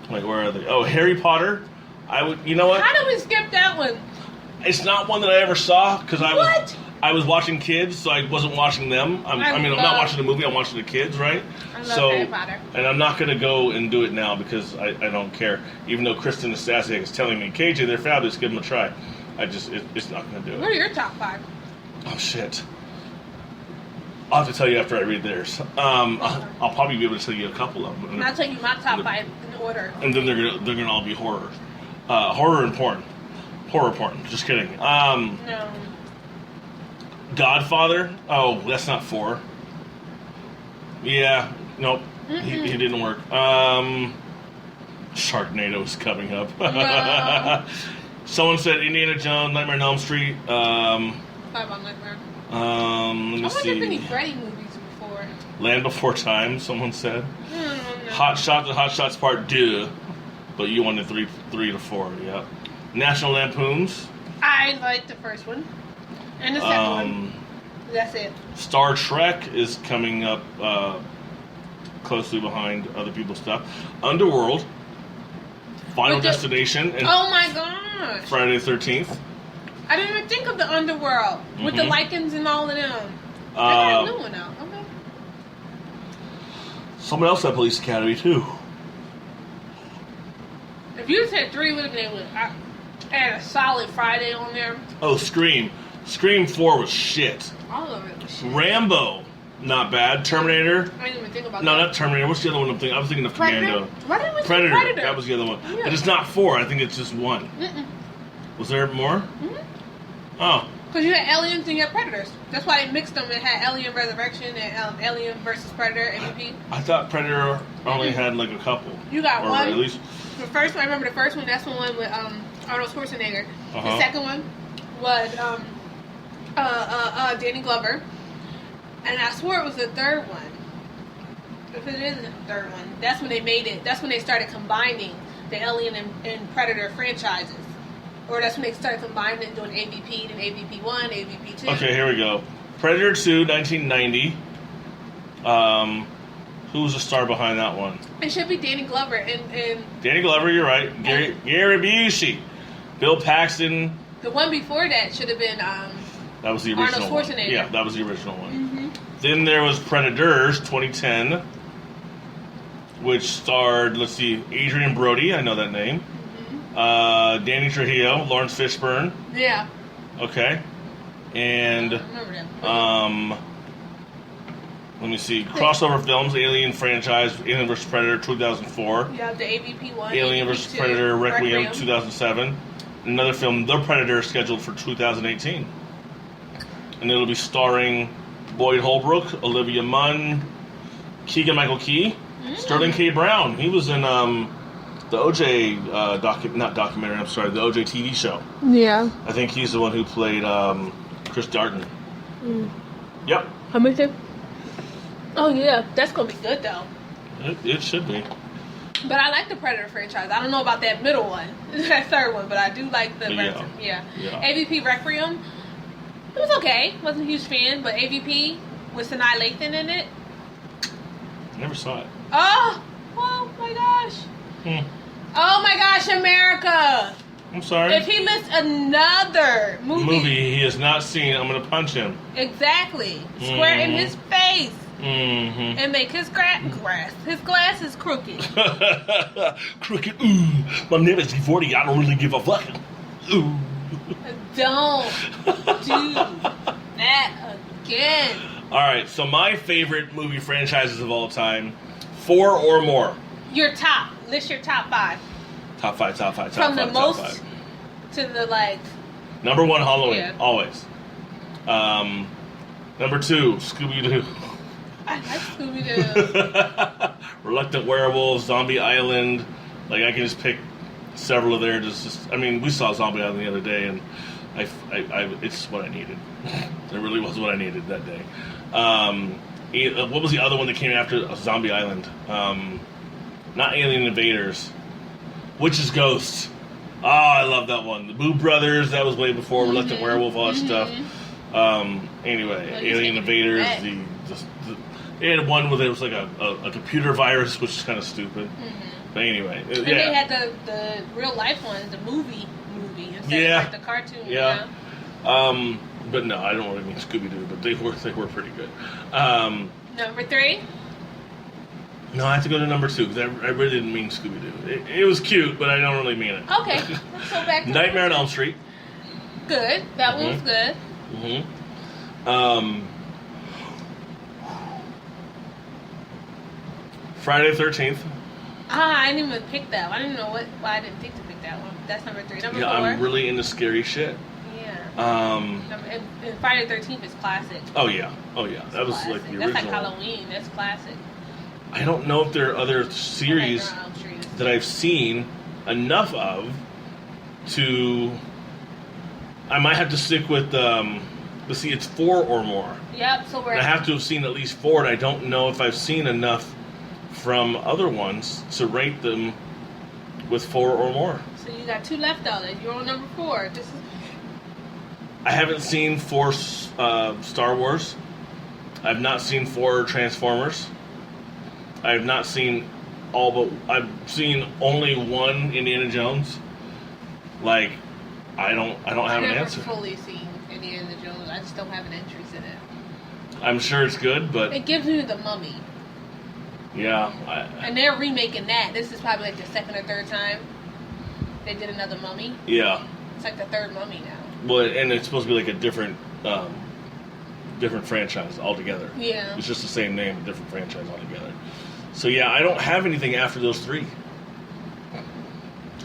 Like where are they? Oh, Harry Potter. I would. You know what? How did we skip that one? It's not one that I ever saw because What? I was watching kids, so I wasn't watching them. I'm not watching the movie. I'm watching the kids, right? I love Harry Potter. And I'm not going to go and do it now because I don't care. Even though Kristen Stasiak is telling me, KJ, they're fabulous. Give them a try. It's not going to do What it. are your top 5? Oh shit! I'll have to tell you after I read theirs. I'll probably be able to tell you a couple of them. And I'll tell you my top 5 in order. And then they're gonna all be horror, horror and porn, horror porn. Just kidding. No. Godfather. Oh, that's not 4. Yeah, nope. He didn't work. Sharknado is coming up. No. Someone said Indiana Jones, Nightmare on Elm Street. 5 on Nightmare. Let I me wonder if any see. Freddy movies before. Land Before Time. Someone said. No. Hot Shots and Hot Shots Part 2. But you wanted 3 to 4. Yeah. National Lampoons. I like the first one. And the second one. That's it. Star Trek is coming up closely behind other people's stuff. Underworld. Final Destination. And Oh my gosh. Friday the 13th. I didn't even think of the Underworld with the Lycans and all of them. I got a new one out. Okay. Someone else at Police Academy too. If you said 3, would have been able to. And a solid Friday on there. Oh, Scream. Scream 4 was shit. All of it was shit. Rambo, not bad. Terminator. I didn't even think about that. No, not Terminator. What's the other one I'm thinking? I was thinking of Commando. Predator. That was the other one. Yeah. But it's not 4. I think it's just 1. Mm-mm. Was there more? Mm-hmm. Oh. Because you had aliens and you had predators. That's why they mixed them and had Alien Resurrection and Alien versus Predator MVP. I thought Predator only had like a couple. You got or one. At least. The first one, I remember the first one. That's the one with Arnold Schwarzenegger. Uh-huh. The second one was Danny Glover, and I swore it was the third one. If it isn't the third one, that's when they made it. That's when they started combining the Alien and Predator franchises. Or that's when they started combining it, doing AVP, then AVP 1, AVP 2. Okay, here we go. Predator 2, 1990. Who was the star behind that one? It should be Danny Glover and Danny Glover, you're right. Gary Busey. Bill Paxton. the one before that should have been That was the original Arnold one. Schwarzenegger. Yeah, that was the original one. Mm-hmm. Then there was Predators, 2010, which starred, let's see, Adrian Brody. I know that name. Danny Trujillo, Lawrence Fishburne. Yeah. Okay. And I remember that. let me see. Crossover films, Alien franchise, Alien vs. Predator 2004. You have the AVP 1, Alien AVP vs. 2, Predator Requiem 2007. Another film, The Predator, scheduled for 2018. And it'll be starring Boyd Holbrook, Olivia Munn, Keegan-Michael Key, Sterling K. Brown. He was in the OJ not documentary. I'm sorry, the OJ TV show. Yeah. I think he's the one who played Chris Darden. Yep. How much? Oh yeah, that's gonna be good though. It should be. But I like the Predator franchise. I don't know about that middle one, that third one, but I do like the rest. Yeah. AVP Requiem. It was okay. Wasn't a huge fan, but AVP with Sanaa Lathan in it. Never saw it. Oh my gosh. Oh my gosh, America. I'm sorry. If he lists another movie he has not seen, I'm going to punch him. Exactly. Square in his face. Mm-hmm. And make his glass is crooked. Crooked. Ooh. My name is V40. I don't really give a fuck. Ooh. Don't do that again. Alright, so my favorite movie franchises of all time, 4 or more. Your top. List your top 5. Top five. From the most to the like. Number 1, Halloween. Yeah. Always. Number 2, Scooby-Doo. I like Scooby-Doo. Reluctant Werewolves, Zombie Island. Like, I can just pick several of there. I mean, we saw Zombie Island the other day, and I it's what I needed. It really was what I needed that day. What was the other one that came after Zombie Island? Not Alien Invaders. Witch's Ghost. Oh, I love that one. The Boo Brothers, that was way before Reluctant Werewolf, all that stuff. Anyway, Alien Invaders, they had one where there was like a computer virus, which is kind of stupid. But anyway, and they had the real life one, the movie instead of like the cartoon. Yeah. But no, I don't really mean Scooby-Doo, but they were pretty good. Number 3. No, I have to go to number 2 because I really didn't mean Scooby-Doo. It was cute, but I don't really mean it. Okay, let's go back to Nightmare on Elm Street. Good. That one was good. Friday the 13th. I didn't even pick that one. I didn't know why I didn't think to pick that one. That's number 3. Number 4. I'm really into scary shit. Yeah. And Friday the 13th is classic. Oh yeah. That was classic. like the That's original. like Halloween. That's classic. I don't know if there are other series that I've seen enough of to. I might have to stick with. Let's see, it's 4 or more. Yep. So I have to have seen at least 4, and I don't know if I've seen enough from other ones to rate them with 4 or more. So you got 2 left though. You're on number 4. I haven't seen 4 Star Wars. I've not seen 4 Transformers. I have not seen all but I've seen only 1 Indiana Jones. Like, I don't have an answer. I've never fully seen Indiana Jones. I just don't have an interest in it. I'm sure it's good, but it gives me the Mummy. Yeah. And they're remaking that. This is probably like the 2nd or 3rd time. They did another Mummy. Yeah. It's like the third Mummy now. Well, and it's supposed to be like a different franchise altogether. Yeah. It's just the same name, different franchise altogether. So yeah, I don't have anything after those three.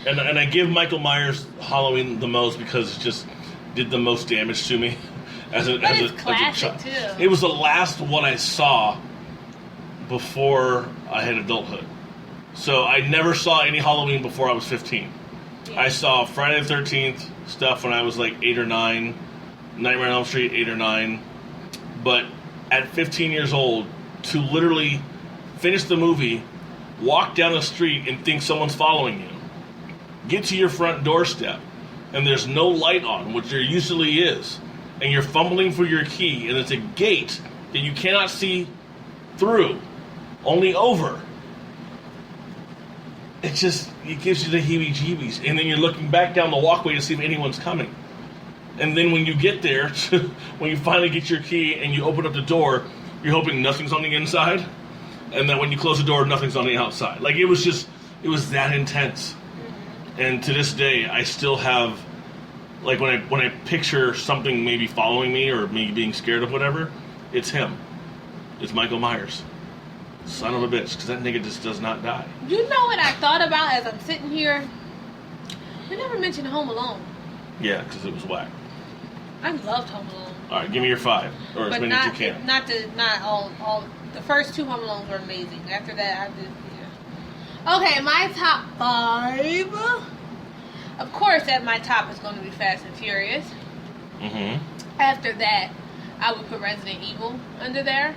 And I give Michael Myers Halloween the most because it just did the most damage to me as a classic child. too. It was the last one I saw before I hit adulthood. So I never saw any Halloween before I was 15. Yeah. I saw Friday the 13th stuff when I was like 8 or 9, Nightmare on Elm Street 8 or 9. But at 15 years old, to literally finish the movie, walk down the street and think someone's following you, get to your front doorstep, and there's no light on, which there usually is, and you're fumbling for your key, and it's a gate that you cannot see through, only over. It gives you the heebie-jeebies, and then you're looking back down the walkway to see if anyone's coming. And then when you get there, when you finally get your key and you open up the door, you're hoping nothing's on the inside, and that when you close the door, nothing's on the outside. Like, it was that intense. And to this day, I still have, like, when I picture something maybe following me or me being scared of whatever, it's him. It's Michael Myers. Son of a bitch, because that nigga just does not die. You know what I thought about as I'm sitting here? We never mentioned Home Alone. Yeah, because it was whack. I loved Home Alone. All right, give me your 5, or as many as you can. Not all. The first 2 Home Alones were amazing. After that, I did. Yeah. Okay, my top 5. Of course, at my top is going to be Fast and Furious. Mm-hmm. After that, I would put Resident Evil under there.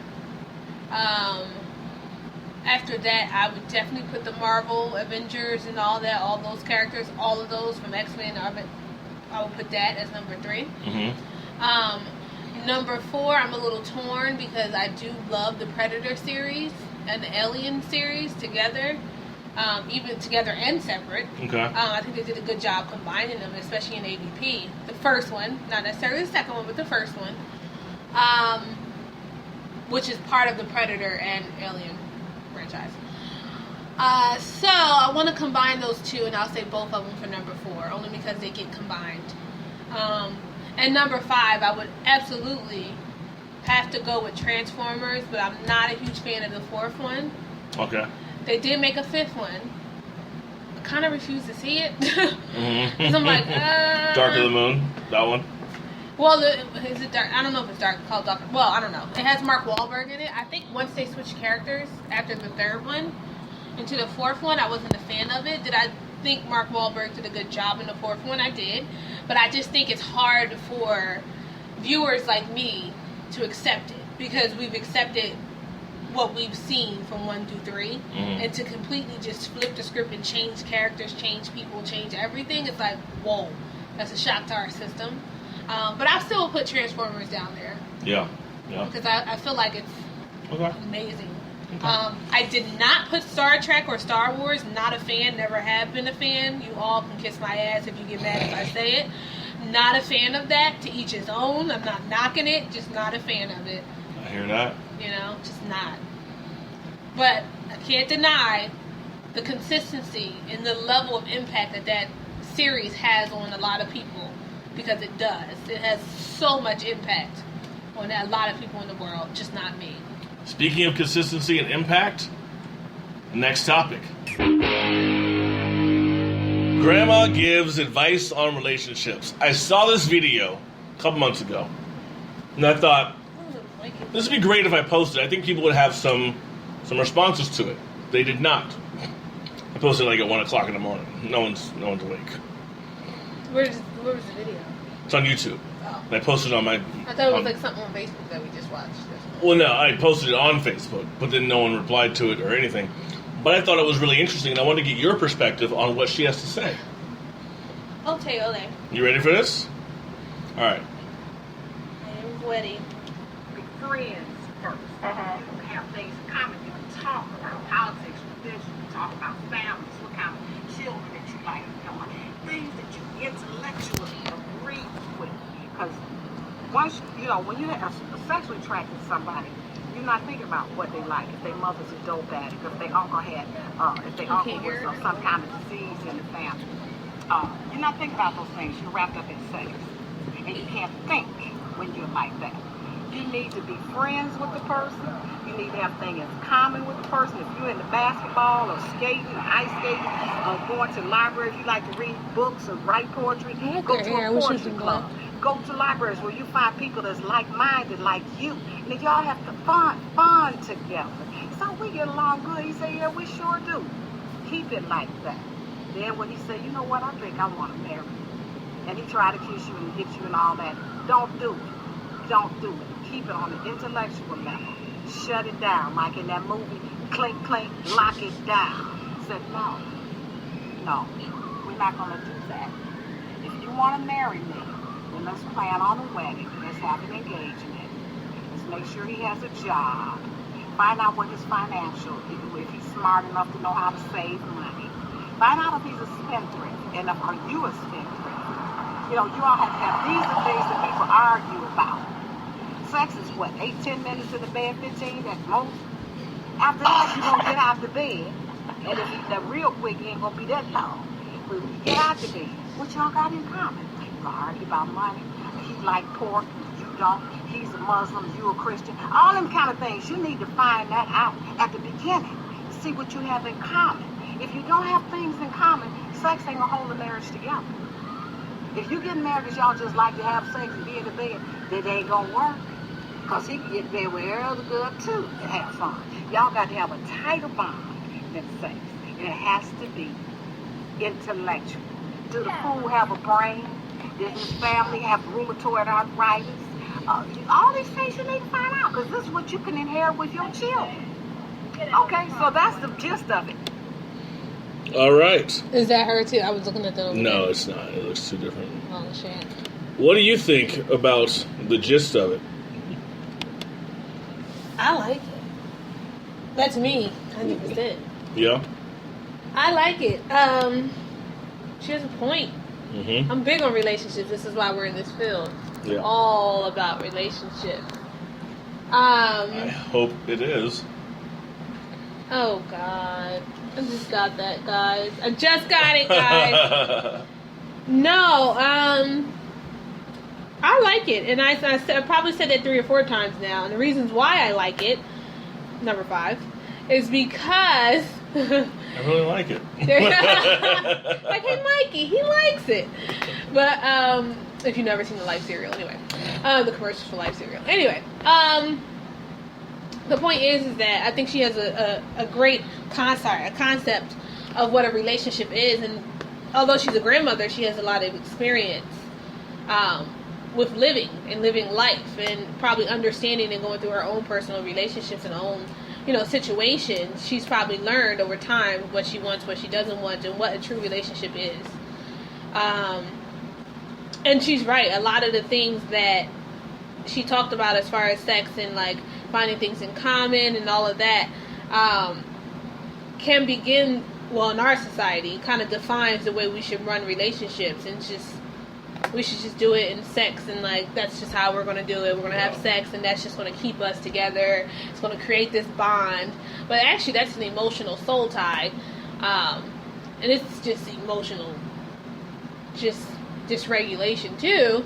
After that, I would definitely put the Marvel Avengers and all those characters, all of those from X-Men. I would put that as number 3. Mm-hmm. Number 4, I'm a little torn because I do love the Predator series and the Alien series together, even together and separate. Okay. I think they did a good job combining them, especially in AVP. The first one, not necessarily the second one, but the first one, which is part of the Predator and Alien franchise. So I want to combine those two, and I'll say both of them for number 4, only because they get combined. And number 5, I would absolutely have to go with Transformers, but I'm not a huge fan of the 4th one. Okay. They did make a 5th one. I kind of refuse to see it. Mm-hmm. 'Cause I'm like, Dark of the Moon, that one. Well, is it dark? I don't know if it's called Dark. Well, I don't know. It has Mark Wahlberg in it. I think once they switched characters after the 3rd one into the 4th one, I wasn't a fan of it. Did I think Mark Wahlberg did a good job in the 4th one? I did. But I just think it's hard for viewers like me to accept it because we've accepted what we've seen from 1 through 3, and to completely just flip the script and change characters, change people, change everything, it's like, whoa, that's a shock to our system. But I still put Transformers down there. Yeah. Because I feel like it's amazing. Okay. I did not put Star Trek or Star Wars. Not a fan. Never have been a fan. You all can kiss my ass if you get mad if I say it. Not a fan of that. To each his own. I'm not knocking it. Just not a fan of it. I hear that. You know, just not. But I can't deny the consistency and the level of impact that series has on a lot of people. Because it does. It has so much impact on a lot of people in the world. Just not me. Speaking of consistency and impact, next topic. Grandma gives advice on relationships. I saw this video a couple months ago, and I thought, this would be great if I posted it. I think people would have some responses to it. They did not. I posted it like at 1 o'clock in the morning. No one's awake. Where was the video? It's on YouTube. Oh. And I posted it on my... I thought it was like something on Facebook that we just watched. Well, no, I posted it on Facebook, but then no one replied to it or anything. But I thought it was really interesting, and I wanted to get your perspective on what she has to say. Okay, ole. You ready for this? All right. I am ready. Be friends first. Have things in common. You can talk about politics, religion, talk about families, what kind of children that you like, things that you intellectually agree with. Because once, when you are sexually attracted to somebody, you're not thinking about what they like. If their mother's a dope addict, if their uncle was some kind of disease in the family. You're not thinking about those things. You're wrapped up in sex. And you can't think when you're like that. You need to be friends with the person. You need to have things in common with the person. If you're into basketball or skating or ice skating or going to the library, if you like to read books or write poetry, go to a poetry club. Go to libraries where you find people that's like-minded like you. And if y'all have fun together. So we get along good. He said, yeah, we sure do. Keep it like that. Then when he said, you know what, I think I want to marry you. And he tried to kiss you and hit you and all that. Don't do it. Don't do it. Keep it on the intellectual level. Shut it down. Like in that movie, clink, clink, lock it down. Said, no, we're not going to do that. If you want to marry me, then let's plan on a wedding. Let's have an engagement. Let's make sure he has a job. Find out what his financial, if he's smart enough to know how to save money. Find out if he's a spendthrift, and are you a spendthrift? You know, you all have to have, these are things that people argue about. Sex is what, 8-10 minutes in the bed, 15 at most? After that, you're going to get out the bed, and if he's that real quick, he ain't going to be that long. But when you get out the bed, what y'all got in common? You argue about money. He like pork, you don't. He's a Muslim, you a Christian. All them kind of things, you need to find that out at the beginning. See what you have in common. If you don't have things in common, sex ain't gonna hold the marriage together. If you get married because y'all just like to have sex and be in the bed, then it ain't gonna work. Because he can get there with every other girl too and have fun. Y'all got to have a tighter bond than sex. And it has to be intellectual. Do the fool have a brain? Does his family have rheumatoid arthritis? All these things you need to find out, because this is what you can inherit with your children. Okay, so that's the gist of it. All right. Is that her too? I was looking at the. No, it's not. It looks too different. Oh shit. What do you think about the gist of it? I like it. That's me, 100%. Yeah. I like it. She has a point. Mm-hmm. I'm big on relationships. This is why we're in this field. Yeah. All about relationships. I hope it is. Oh God, I just got that, guys. I just got it, guys. No, I like it, and I probably said that 3 or 4 times now. And the reasons why I like it, number 5, is because I really like it. like, hey, Mikey, he likes it. But if you've never seen the Life cereal, anyway, the commercials for Life cereal. Anyway, the point is that I think she has a great concept of what a relationship is, and although she's a grandmother, she has a lot of experience with living life, and probably understanding and going through her own personal relationships and own, situations. She's probably learned over time what she wants, what she doesn't want, and what a true relationship is. And she's right. A lot of the things that she talked about as far as sex and like finding things in common and all of that can begin, well, in our society, kind of defines the way we should run relationships, and we should just do it in sex, and like that's just how we're going to do it. We're going to have sex, and that's just going to keep us together. It's going to create this bond. But actually, that's an emotional soul tie, and it's just emotional, just dysregulation too,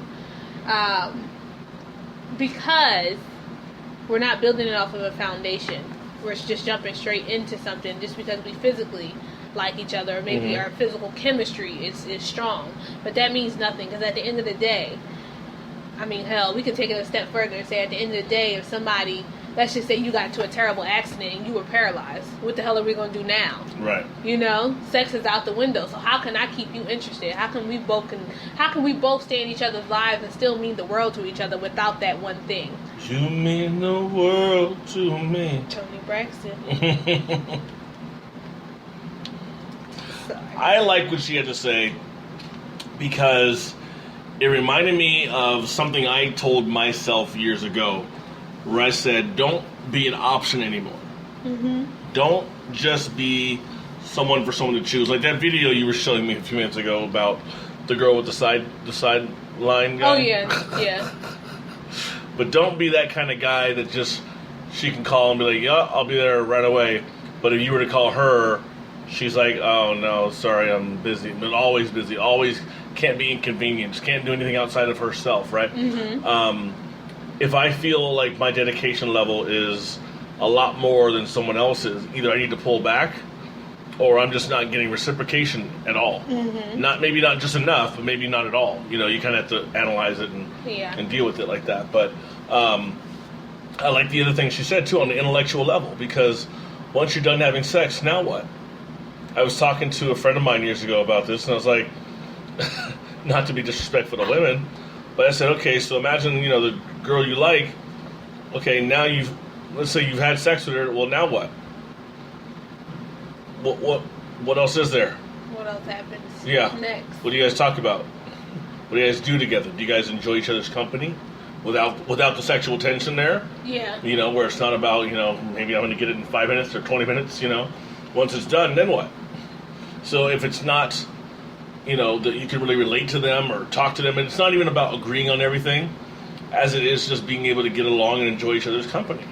because we're not building it off of a foundation. We're just jumping straight into something just because we physically like each other, or maybe our physical chemistry is strong, but that means nothing, because at the end of the day, I mean, hell, we can take it a step further and say at the end of the day, if somebody, let's just say you got into a terrible accident and you were paralyzed, what the hell are we going to do now? Right. Sex is out the window, so how can I keep you interested? How can we both stay in each other's lives and still mean the world to each other without that one thing? You mean the world to me. Tony Braxton. I like what she had to say because it reminded me of something I told myself years ago, where I said, don't be an option anymore. Mm-hmm. Don't just be someone for someone to choose. Like that video you were showing me a few minutes ago about the girl with the sideline guy. Oh, yeah. But don't be that kind of guy that just, she can call and be like, yeah, I'll be there right away. But if you were to call her she's like, oh no, sorry, I'm busy, but always busy, always can't be inconvenienced, can't do anything outside of herself, right? If I feel like my dedication level is a lot more than someone else's, either I need to pull back, or I'm just not getting reciprocation at all. Maybe not just enough, but maybe not at all. You kind of have to analyze it and deal with it like that. But I like the other thing she said, too, on the intellectual level, because once you're done having sex, now what? I was talking to a friend of mine years ago about this, and I was like, not to be disrespectful to women, but I said, okay, so imagine, the girl you like, okay, now let's say you've had sex with her, well, now what? What else is there? What else happens next? What do you guys talk about? What do you guys do together? Do you guys enjoy each other's company without the sexual tension there? Yeah. Where it's not about, maybe I'm going to get it in 5 minutes or 20 minutes, Once it's done, then what? So if it's not, that you can really relate to them or talk to them, and it's not even about agreeing on everything, as it is just being able to get along and enjoy each other's company.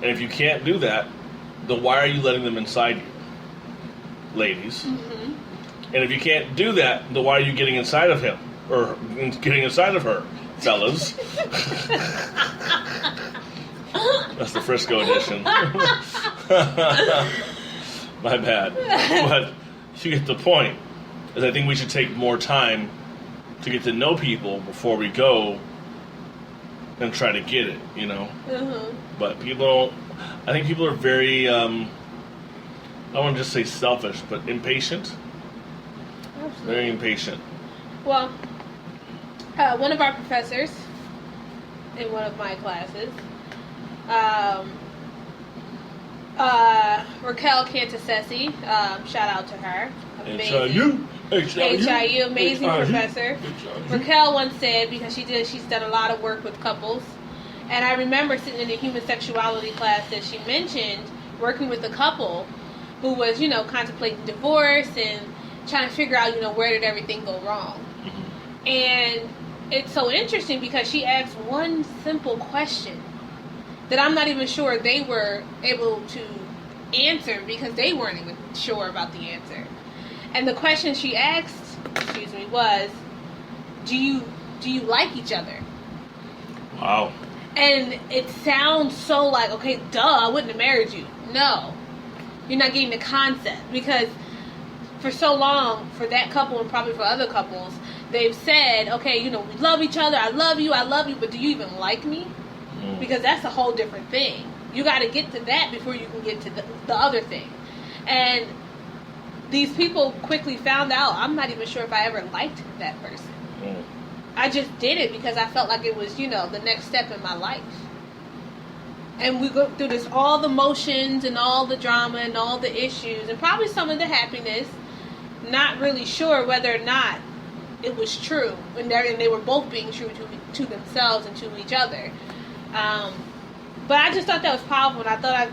And if you can't do that, then why are you letting them inside you? Ladies. And if you can't do that, then why are you getting inside of him? Or getting inside of her, fellas? That's the Frisco edition. My bad. But you get the point. Is I think we should take more time to get to know people before we go and try to get it, But I think people are very, I don't want to just say selfish, but impatient. Absolutely. Very impatient. Well, one of our professors in one of my classes, Raquel Cantasesi, shout out to her. Amazing. HIU, amazing professor. Raquel once said, because she's done a lot of work with couples, and I remember sitting in the human sexuality class that she mentioned working with a couple who was, contemplating divorce and trying to figure out, where did everything go wrong. And it's so interesting because she asked one simple question that I'm not even sure they were able to answer because they weren't even sure about the answer. And the question she asked, was, do you like each other? Wow. And it sounds so like, okay, duh, I wouldn't have married you. No. You're not getting the concept. Because for so long, for that couple and probably for other couples, they've said, okay, we love each other, I love you, but do you even like me? Because that's a whole different thing. You got to get to that before you can get to the other thing. And these people quickly found out, I'm not even sure if I ever liked that person. I just did it because I felt like it was, the next step in my life. And we go through all the motions and all the drama and all the issues and probably some of the happiness, not really sure whether or not it was true. And they were both being true to themselves and to each other. But I just thought that was powerful, and I thought I'd,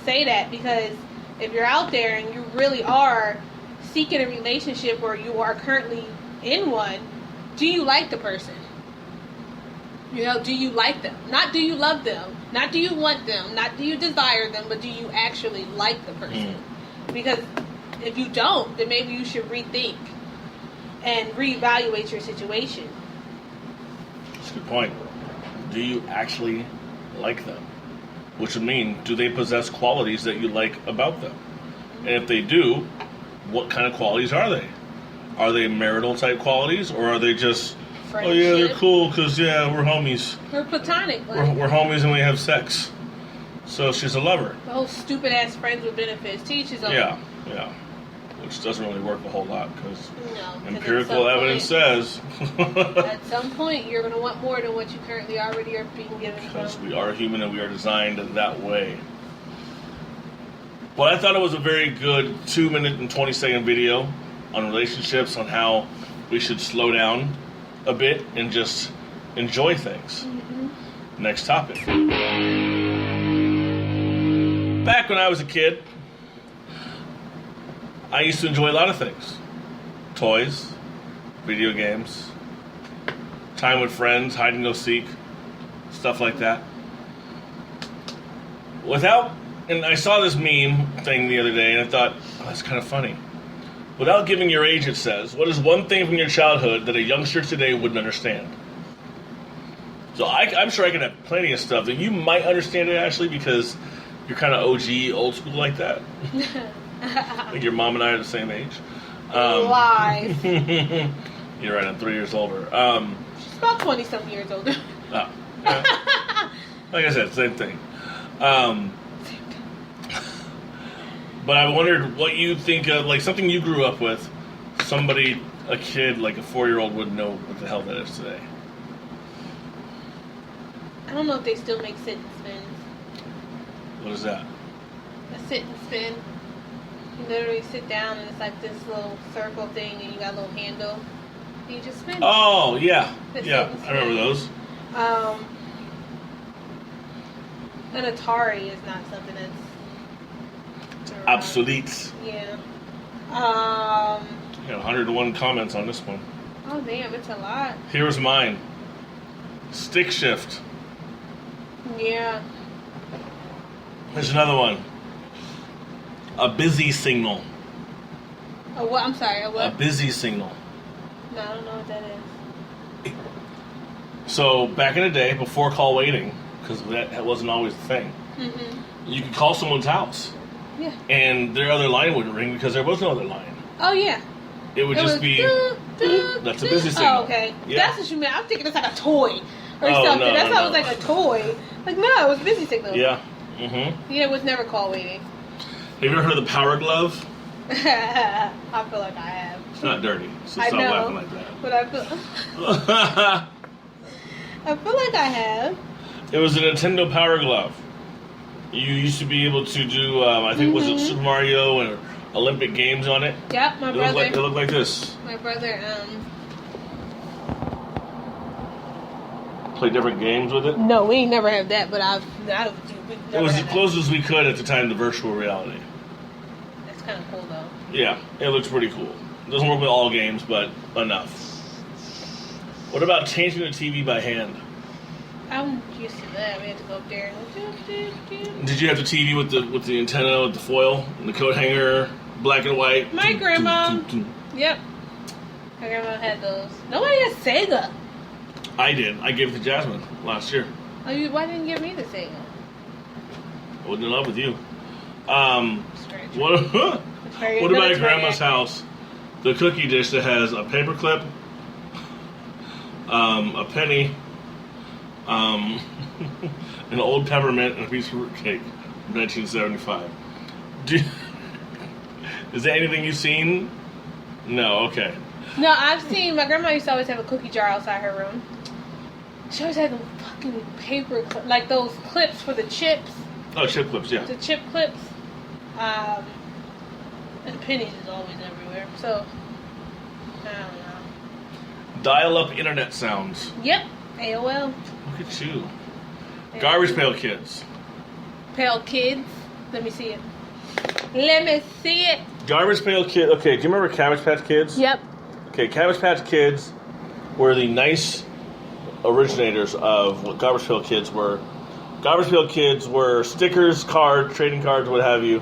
say that because if you're out there and you really are seeking a relationship or you are currently in one, do you like the person? Do you like them? Not do you love them, not do you want them, not do you desire them, but do you actually like the person? Because if you don't, then maybe you should rethink and reevaluate your situation. That's a good point. Do you actually like them? Which would mean, do they possess qualities that you like about them? And if they do, what kind of qualities are they? Are they marital type qualities, or are they just, friendship? Oh yeah, they're cool because we're homies. We're platonic. We're homies and we have sex. So she's a lover. The whole stupid ass friends with benefits teaches on. Yeah. Which doesn't really work a whole lot because empirical evidence says at some point you're going to want more than what you currently already are being given. Because we are human and we are designed that way. Well, I thought it was a very good 2-minute and 20-second video on relationships, on how we should slow down a bit and just enjoy things. Next topic. Back when I was a kid, I used to enjoy a lot of things. Toys, video games, time with friends, hide and go seek, stuff like that. Without and I saw this meme thing the other day, and I thought, oh, that's kind of funny. Without giving your age, it says, what is one thing from your childhood that a youngster today wouldn't understand? So I'm sure I can have plenty of stuff that you might understand it, Ashley, because you're kind of OG, old school like that. I think your mom and I are the same age. Lies. You're right, I'm 3 years older. She's about 20-something years older. Oh, yeah. Like I said, same thing. But I wondered what you think of, like, something you grew up with, somebody, a kid, like a 4-year-old would know what the hell that is today. I don't know if they still make sit and spins. What is that? A sit and spin. You literally sit down and it's like this little circle thing and you got a little handle. And you just spin. Oh, yeah. The Yeah, sit and I remember those. An Atari is not something that's Obsolete. Yeah. You know, 101 comments on this one. Oh damn, it's a lot. Here's mine. Stick shift. Yeah. There's another one. A busy signal. A what? I'm sorry. A A what? busy signal. No, I don't know what that is. So back in the day, before call waiting, because that wasn't always the thing, you could call someone's house. Yeah. And their other line wouldn't ring because there was no other line. Oh yeah. It would just be. That's a busy signal. Oh, okay. Yeah. That's what you meant. I'm thinking it's like a toy or Oh, something. no, That's no, how no. it was like a toy. Like no, it was busy signal. Yeah. Mm-hmm. Yeah, it was never call waiting. Have you ever heard of the power glove? I feel like I have. It's not dirty, so I stop know, laughing like that. but I feel like I have. It was a Nintendo Power Glove. You used to be able to do, I think, was it Super Mario and Olympic Games on it? Yep, my brother. It looked like this. My brother, Play different games with it. No, we ain't never had that, but It was as close as we could at the time to virtual reality. That's kind of cool, though. Yeah, it looks pretty cool. It doesn't work with all games, but enough. What about changing the TV by hand? I'm used to that. We had to go up there and Did you have the TV with the antenna, with the foil, and the coat hanger, black and white? My grandma. Yep. My grandma had those. Nobody had Sega. I did. I gave it to Jasmine last year. Oh, why didn't you give me the Sega? I wasn't in love with you. Strange. What Very about your military grandma's act. house? The cookie dish that has a paper clip, a penny, an old peppermint, and a piece of fruit cake from 1975. Is there anything you've seen? No, okay. No, I've seen, my grandma used to always have a cookie jar outside her room. She always had the fucking paper, like those clips for the chips. Oh, chip clips, yeah. The chip clips. And pennies is always everywhere. So, I don't know. Dial-up internet sounds. Yep, AOL. Look at you. Garbage pail kids. Pale kids. Let me see it. Let me see it. Garbage pail kid. Okay, do you remember Cabbage Patch Kids? Yep. Okay, Cabbage Patch Kids were the nice originators of what Garbage Pail Kids were. Garbage Pail Kids were stickers, cards, trading cards, what have you,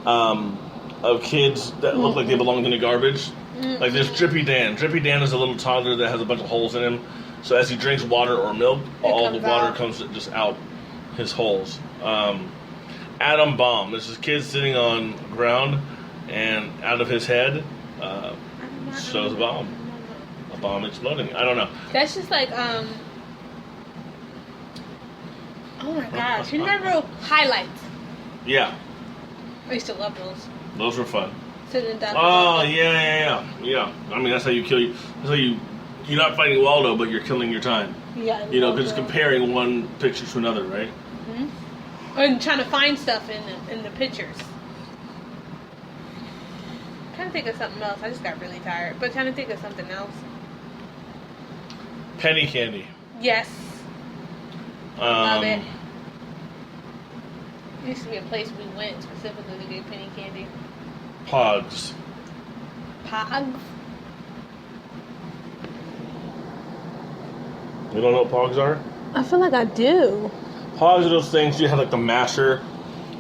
of kids that look like they belonged in the garbage. Like there's Drippy Dan. Drippy Dan is a little toddler that has a bunch of holes in him. So as he drinks water or milk, all the water comes just out his holes. Atom Bomb. This is kids sitting on the ground, and out of his head shows a bomb. A bomb exploding. I don't know. That's just like, oh my gosh. You remember highlights? Yeah, I used to love those. those were fun. Sitting down. Oh, yeah. I mean, that's how you kill you. That's how you're not fighting Waldo, but you're killing your time. Yeah. You know, because comparing one picture to another, right? Mm-hmm. And trying to find stuff in the pictures. I'm trying to think of something else. I just got really tired. But trying to think of something else. Penny candy. Yes. Love it. Um, It used to be a place we went specifically to get penny candy. Pogs. Pogs? You don't know what Pogs are? I feel like I do. Pogs are those things you have like the masher,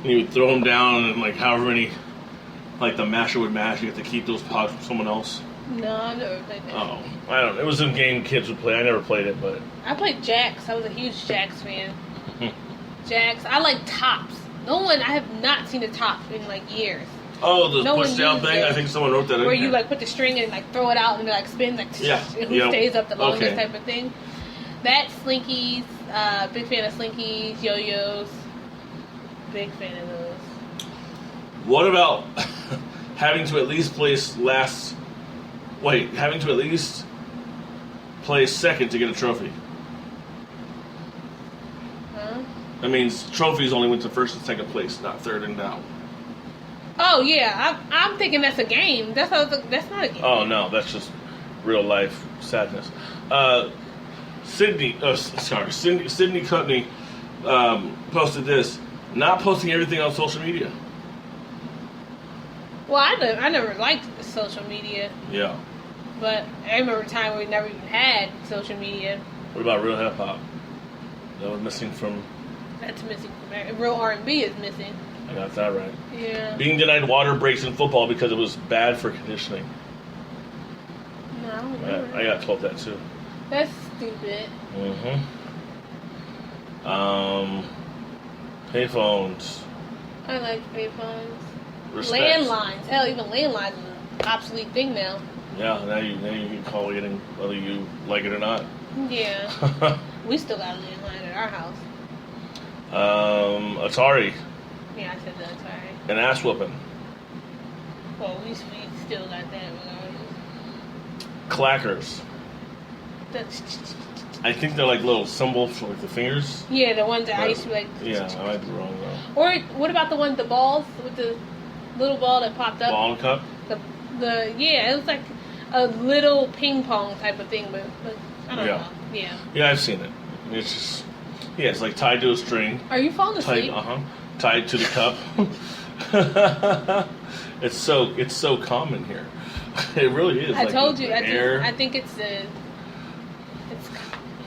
And you would throw them down, and like however many, like the masher would mash. You have to keep those pods from someone else. No, I never played that. Oh, I don't know. It was a game kids would play. I never played it, but I played Jax. I was a huge Jax fan. Jax. I like tops. No one. I have not seen a top in like years. oh, the No push one down used thing. it. I think someone wrote that in Where here. you like put the string and like throw it out and it like spins like Yeah. who Yeah. stays up the longest Okay. type of thing. That slinkies. Big fan of slinkies, yo-yos. Big fan of those. What about having to at least having to at least place second to get a trophy? Huh? That means trophies only went to first and second place, not third and down. Oh yeah, I'm thinking that's a game. That's not a game. Oh no, that's just real life sadness. Sydney Cutney posted this. Not posting everything on social media. Well, I never liked social media, Yeah. but I remember a time where we never even had social media. What about real hip hop? That was missing from. That's missing from there. Real R&B is missing. I got that right. Yeah. Being denied water breaks in football because it was bad for conditioning. No, I don't remember. I got told that too. That's stupid. Mm-hmm. Payphones. I like payphones. Respect. Landlines. Hell, even landlines is an obsolete thing now. Yeah, now you can call it in whether you like it or not. Yeah. We still got a landline at our house. Atari. Yeah, I said that. Sorry. An ass whooping. Well, we still got that regardless. Clackers. That's, I think they're like little symbols for like the fingers. yeah, the ones that I used to like. Yeah, I might be wrong though. Or what about the ones, the balls with the little ball that popped up? Ball and cup. Yeah, it was like a little ping pong type of thing, but I don't Yeah. know. Yeah. Yeah, I've seen it. It's just it's like tied to a string. Are you falling Tied, asleep? tied to the cup. It's so common here. It really is. I like told the you. air. I think it's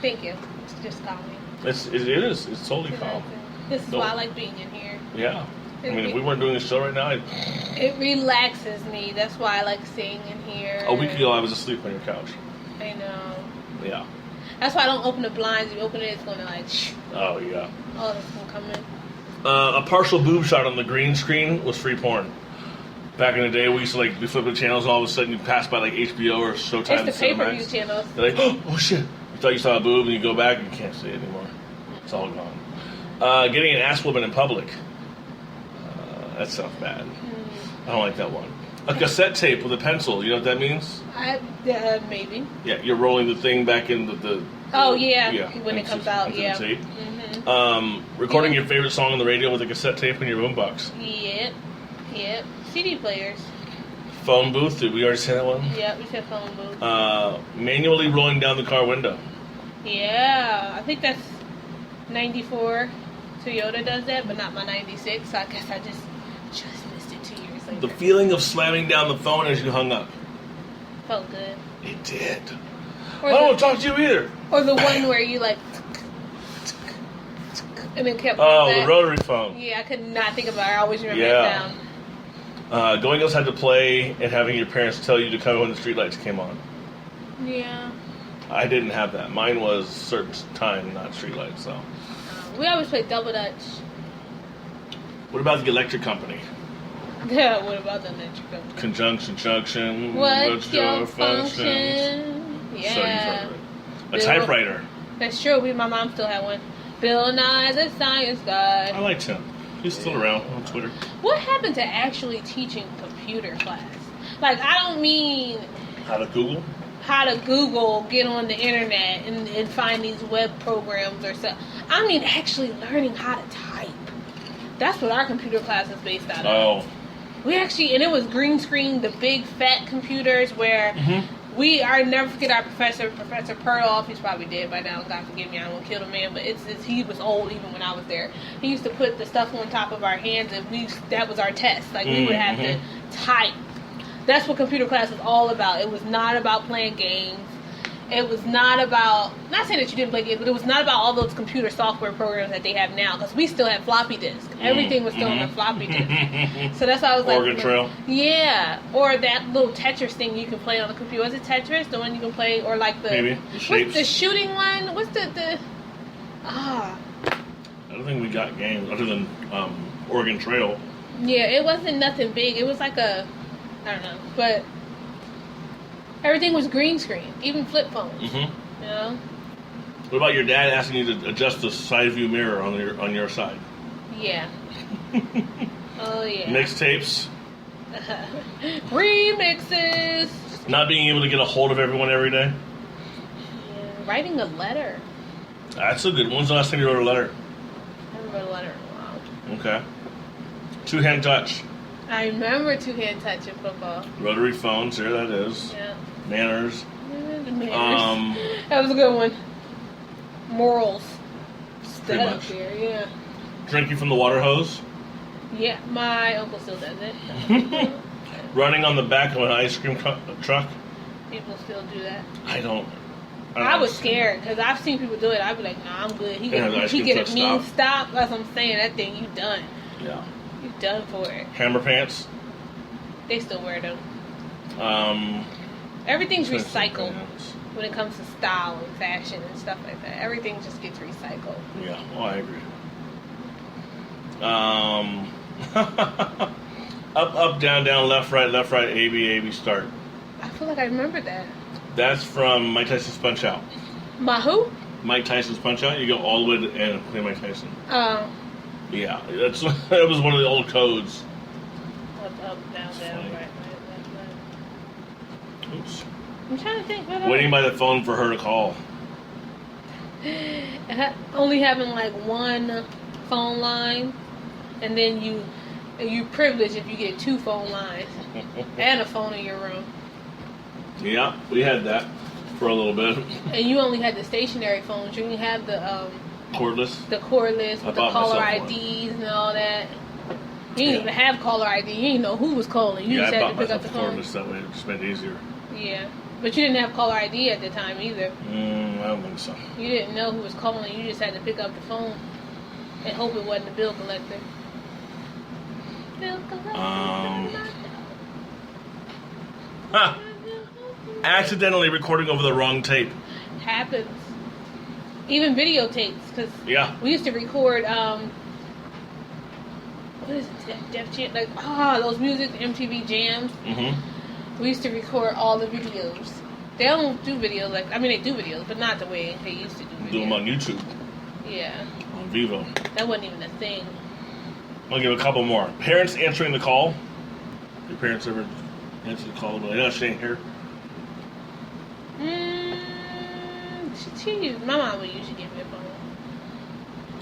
thank you. It's just calming. It is. It's totally calm. This is why I like being in here. Yeah. I mean, if we weren't doing the show right now, It relaxes me. That's why I like staying in here. a week ago I was asleep on your couch. I know. Yeah. That's why I don't open the blinds. You open it, it's gonna like. Oh yeah. Oh, that's gonna come in. A partial boob shot on the green screen was free porn. Back in the day, we used to like be flipping channels, and all of a sudden you pass by like HBO or Showtime. It's the pay-per-view Cinemax. channels. They're like, oh shit! You thought you saw a boob, and you go back, and you can't see it anymore. It's all gone. Getting an ass whooping in public. That sounds bad. I don't like that one. A cassette tape with a pencil. You know what that means? Maybe. Yeah, you're rolling the thing back in the Oh yeah, when it into- comes out, into the yeah. tape. Mhm. Recording your favorite song on the radio with a cassette tape in your boombox. Yep. CD players. Phone booth. Did we already say that one? Yeah, we said phone booth. Manually rolling down the car window. Yeah, I think that's 94. Toyota does that, but not my 96. So I guess I just missed it 2 years later. The feeling of slamming down the phone as you hung up. Felt good. It did. Or I don't want to talk to you either. Or the one where you like, and then kept. Oh, that. the rotary phone. Yeah, I could not think about it. I always remember that sound. Going outside to play and having your parents tell you to come when the streetlights came on. Yeah. I didn't have that. Mine was certain time, not streetlights. So. We always play double dutch. What about the electric company? Yeah, what about the electric company? Conjunction, junction. What's your function? So Yeah. you've heard of it. A Bill- typewriter. That's true. My mom still had one. Bill Nye the Science Guy. I liked him. He's still around on Twitter. What happened to actually teaching computer class? Like, I don't mean How to Google? how to Google, get on the internet, and find these web programs or stuff. I mean actually learning how to type. That's what our computer class is based out of. Oh. We actually, and it was green screen, the big fat computers where I never forget our professor, Professor Perloff. He's probably dead by now. God forgive me, I don't want to kill the man, but he was old even when I was there. He used to put the stuff on top of our hands, and that was our test. Like we would have to type. That's what computer class was all about. It was not about playing games. it was not about, not saying that you didn't play games, but it was not about all those computer software programs that they have now, because we still had floppy disk. Everything was still on a floppy disk. So that's why I was like, Oregon Trail. Yeah, or that little Tetris thing you can play on the computer. Was it Tetris, the one you can play, or like the maybe the shapes. What's the shooting one? What's the I don't think we got games other than Oregon Trail. Yeah, it wasn't nothing big. It was like I don't know, but everything was green screen, even flip phones. Mm-hmm. You know. What about your dad asking you to adjust the side view mirror on your side? Yeah. Oh yeah. Mixtapes. Remixes. Not being able to get a hold of everyone every day. Yeah. Writing a letter. That's a good one. When's the last time you wrote a letter? I haven't wrote a letter in a while. Okay. Two-hand touch. I remember two-hand touch in football. Rotary phones. There that is. Yeah. Manners. The manners. That was a good one. Morals. Pretty Stuff much. there, yeah. Drinking from the water hose. Yeah, my uncle still does it. Running on the back of an ice cream truck. People still do that. I don't I was scared because I've seen people do it. I'd be like, nah, I'm good. He get a mean stop. That's what I'm saying. That thing, you done. Yeah. You done for it. Hammer pants. They still wear them. Um, Everything's recycled when it comes to style and fashion and stuff like that. Everything just gets recycled. Yeah, well, I agree. Up, down, left, right, A, B, start. I feel like I remember that. That's from Mike Tyson's Punch Out. My who? Mike Tyson's Punch Out. You go all the way to the end and play Mike Tyson. Oh. Yeah, that was one of the old codes. Up, down, right. Oops. I'm trying to think. Waiting by the phone for her to call. Only having like one phone line, and then you privileged if you get two phone lines and a phone in your room. Yeah, we had that for a little bit. And you only had the stationary phones. You didn't have the cordless. The cordless with the caller IDs and all that. You didn't even have caller ID. You didn't know who was calling. You just had to pick up the phone. Cordless that way. It just made it easier. Yeah. But you didn't have caller ID at the time either. I don't think so. You didn't know who was calling. You just had to pick up the phone and hope it wasn't the bill collector. Accidentally recording over the wrong tape. Happens. Even videotapes, because we used to record, what is it, Def Jam? Like, those music, MTV jams. Mm-hmm. We used to record all the videos. They don't do videos they do videos, but not the way they used to do videos. Do them on YouTube. Yeah. On Vivo. That wasn't even a thing. I'll give a couple more. Parents answering the call. Your parents ever answer the call? Like, no, she ain't here. My mom would usually give me a phone.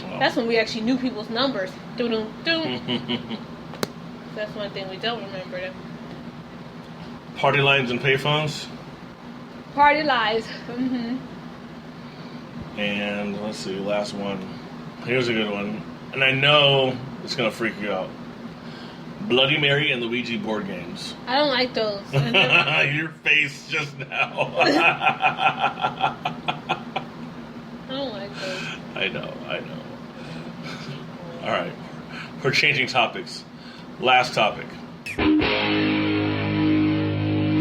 Well. That's when we actually knew people's numbers. Doom. That's one thing we don't remember them. Party lines and payphones. Party lies. Mm-hmm. And let's see, last one. Here's a good one. And I know it's going to freak you out. Bloody Mary and the Ouija board games. I don't like those. Your face just now. I don't like those. I know. All right. We're changing topics. Last topic.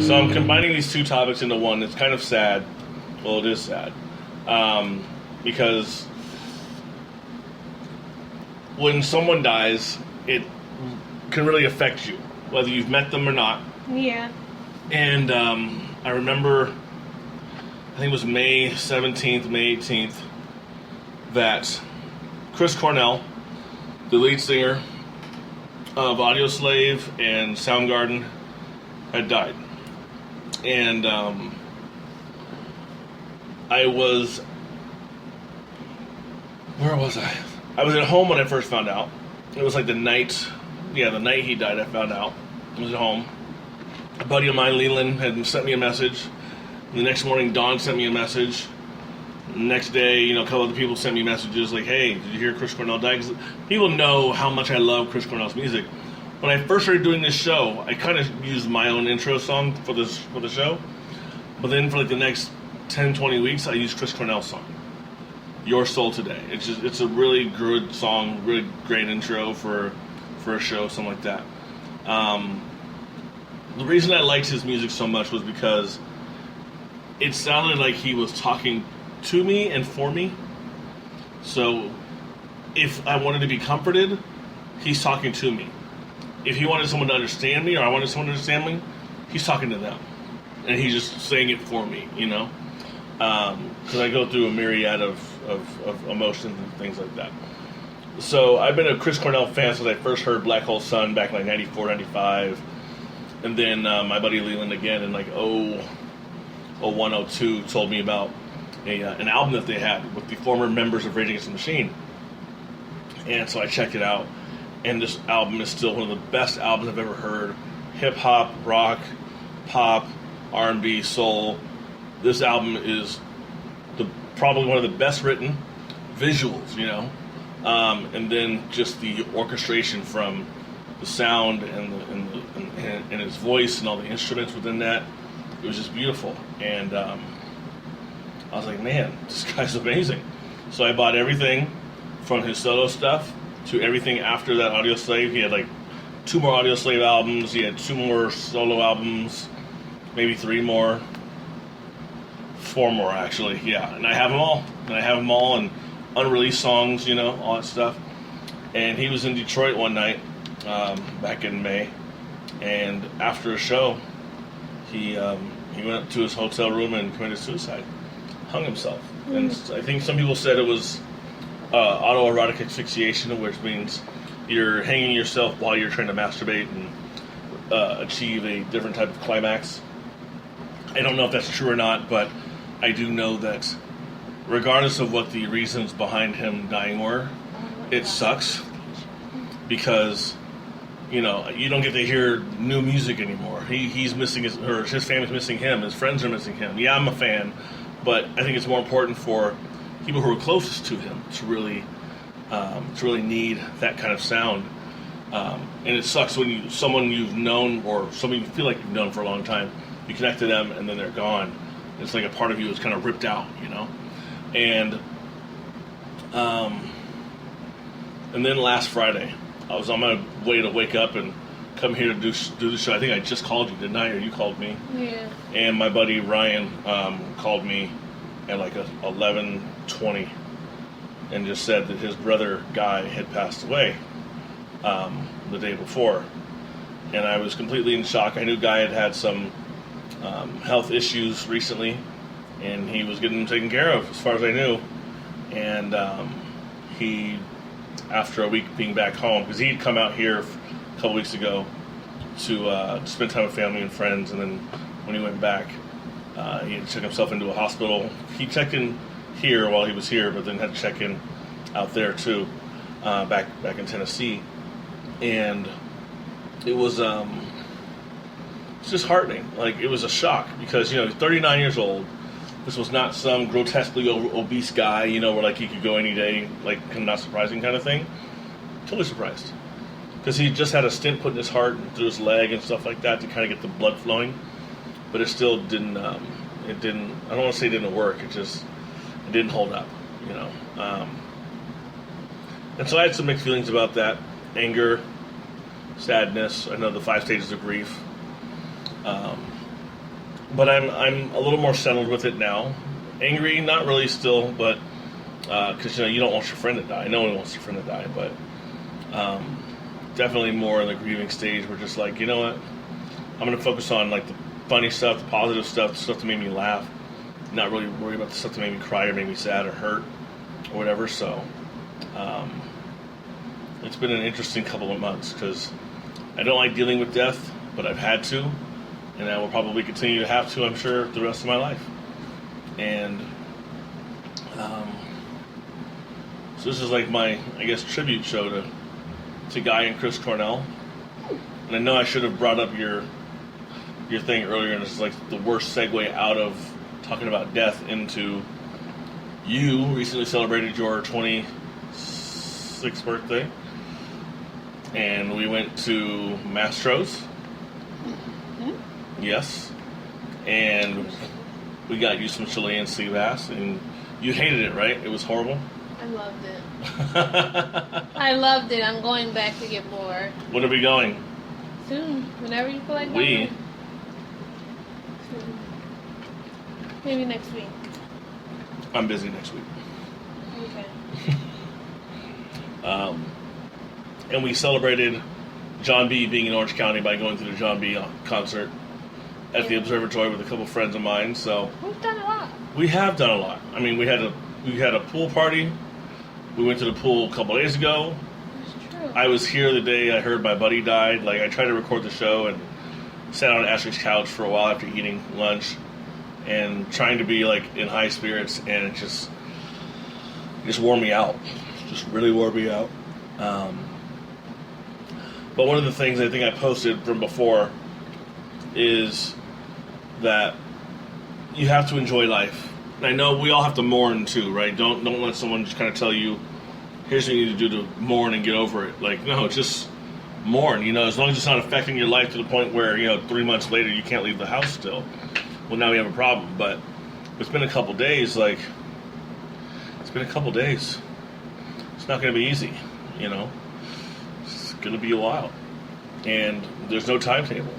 So I'm combining these two topics into one. It's kind of sad. Well, it is sad. Because when someone dies, it can really affect you, whether you've met them or not. Yeah. And I remember, I think it was May 17th, May 18th, that Chris Cornell, the lead singer of Audioslave and Soundgarden, had died. And I was... Where was I? I was at home when I first found out. It was like the night he died, I found out. I was at home. A buddy of mine, Leland, had sent me a message. The next morning, Dawn sent me a message. The next day, a couple other people sent me messages like, hey, did you hear Chris Cornell died? 'Cause people know how much I love Chris Cornell's music. When I first started doing this show, I kind of used my own intro song for the show. But then for like the next 10, 20 weeks, I use Chris Cornell's song, Your Soul Today. It's a really good song, really great intro for a show, something like that. The reason I liked his music so much was because it sounded like he was talking to me and for me. So if I wanted to be comforted, he's talking to me. If he wanted someone to understand me, or I wanted someone to understand me, he's talking to them. And he's just saying it for me, you know? Because I go through a myriad of emotions and things like that. So I've been a Chris Cornell fan since I first heard Black Hole Sun back in like 94, 95. And then my buddy Leland again in like 01, 02 told me about an album that they had with the former members of Rage Against the Machine. And so I checked it out. And this album is still one of the best albums I've ever heard. Hip-hop, rock, pop, R&B, soul. This album is probably one of the best written visuals, you know. And then just the orchestration from the sound and his voice and all the instruments within that. It was just beautiful. And I was like, man, this guy's amazing. So I bought everything from his solo stuff to everything after that Audio Slave. He had like 2 more Audio Slave albums. He had 2 more solo albums, maybe 3 more. 4 more, actually, yeah. And I have them all. And unreleased songs, you know, all that stuff. And he was in Detroit one night, back in May. And after a show, he went up to his hotel room and committed suicide. Hung himself. And I think some people said it was autoerotic asphyxiation, which means you're hanging yourself while you're trying to masturbate and achieve a different type of climax. I don't know if that's true or not, but I do know that regardless of what the reasons behind him dying were, it sucks because, you know, you don't get to hear new music anymore. He's missing his family's missing him. His friends are missing him. Yeah, I'm a fan, but I think it's more important for people who are closest to him to really need that kind of sound. And it sucks when someone you've known or someone you feel like you've known for a long time, you connect to them and then they're gone. It's like a part of you is kind of ripped out, you know. And then last Friday, I was on my way to wake up and come here to do the show. I think I just called you, didn't I? Or you called me? Yeah. And my buddy Ryan called me at like 11:20 and just said that his brother Guy had passed away the day before. And I was completely in shock. I knew Guy had had some health issues recently, and he was getting them taken care of, as far as I knew. And he, after a week being back home, because he'd come out here a couple weeks ago to spend time with family and friends, and then when he went back, he took himself into a hospital. He checked in here while he was here, but then had to check in out there too, back in Tennessee. And it was it's disheartening. Like, it was a shock because, you know, 39 years old. This was not some grotesquely obese guy, you know, where like he could go any day, like kind of not surprising kind of thing. Totally surprised because he just had a stent put in his heart and through his leg and stuff like that to kind of get the blood flowing, but it still didn't. It didn't. I don't want to say it didn't work. It didn't hold up, you know. And so I had some mixed feelings about that: anger, sadness. I know the 5 stages of grief. But I'm a little more settled with it now. Angry, not really still, but because, you know, you don't want your friend to die. No one wants your friend to die, but definitely more in the grieving stage. We're just like, you know what? I'm going to focus on like the funny stuff, the positive stuff, the stuff that made me laugh. Not really worry about the stuff that made me cry or made me sad or hurt or whatever. So it's been an interesting couple of months because I don't like dealing with death, but I've had to. And I will probably continue to have to, I'm sure, the rest of my life. And so this is like my, I guess, tribute show to Guy and Chris Cornell. And I know I should have brought up your thing earlier, and it's like the worst segue out of talking about death into you recently celebrated your 26th birthday. And we went to Mastros. Yes. And We got you some Chilean sea bass, and you hated it, right? It was horrible. I loved it. I loved it. I'm going back to get more. When are we going? Soon. Whenever you feel like We? going. Soon. Maybe next week. I'm busy next week. Okay. And we celebrated Jon B being in Orange County by going to the Jon B concert at the Observatory with a couple friends of mine. So We've done a lot. we have done a lot. I mean, we had a pool party. We went to the pool a couple days ago. That's true. I was here the day I heard my buddy died. Like, I tried to record the show and sat on Ashley's couch for a while after eating lunch and trying to be like in high spirits, and it just wore me out. Just really wore me out. But one of the things I think I posted from before is that you have to enjoy life. And I know we all have to mourn too, right? Don't let someone just kind of tell you, here's what you need to do to mourn and get over it. Like, no, just mourn. You know, as long as it's not affecting your life to the point where, 3 months later you can't leave the house still. Well, now we have a problem. But it's been a couple days. Like, it's been a couple days. It's not going to be easy, It's going to be a while. And there's no timetable.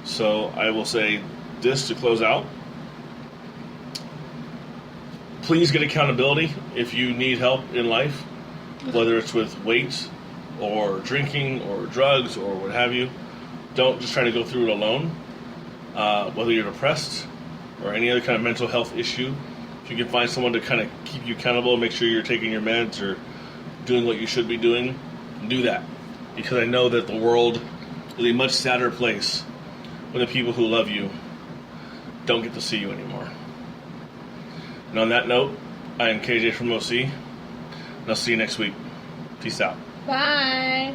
So I will say this to close out. Please get accountability if you need help in life, whether it's with weight or drinking or drugs or what have you. Don't just try to go through it alone. Whether you're depressed or any other kind of mental health issue, if you can find someone to kind of keep you accountable, make sure you're taking your meds or doing what you should be doing, do that. Because I know that the world is a much sadder place when the people who love you don't get to see you anymore. And on that note, I am KJ from OC, and I'll see you next week. Peace out. Bye.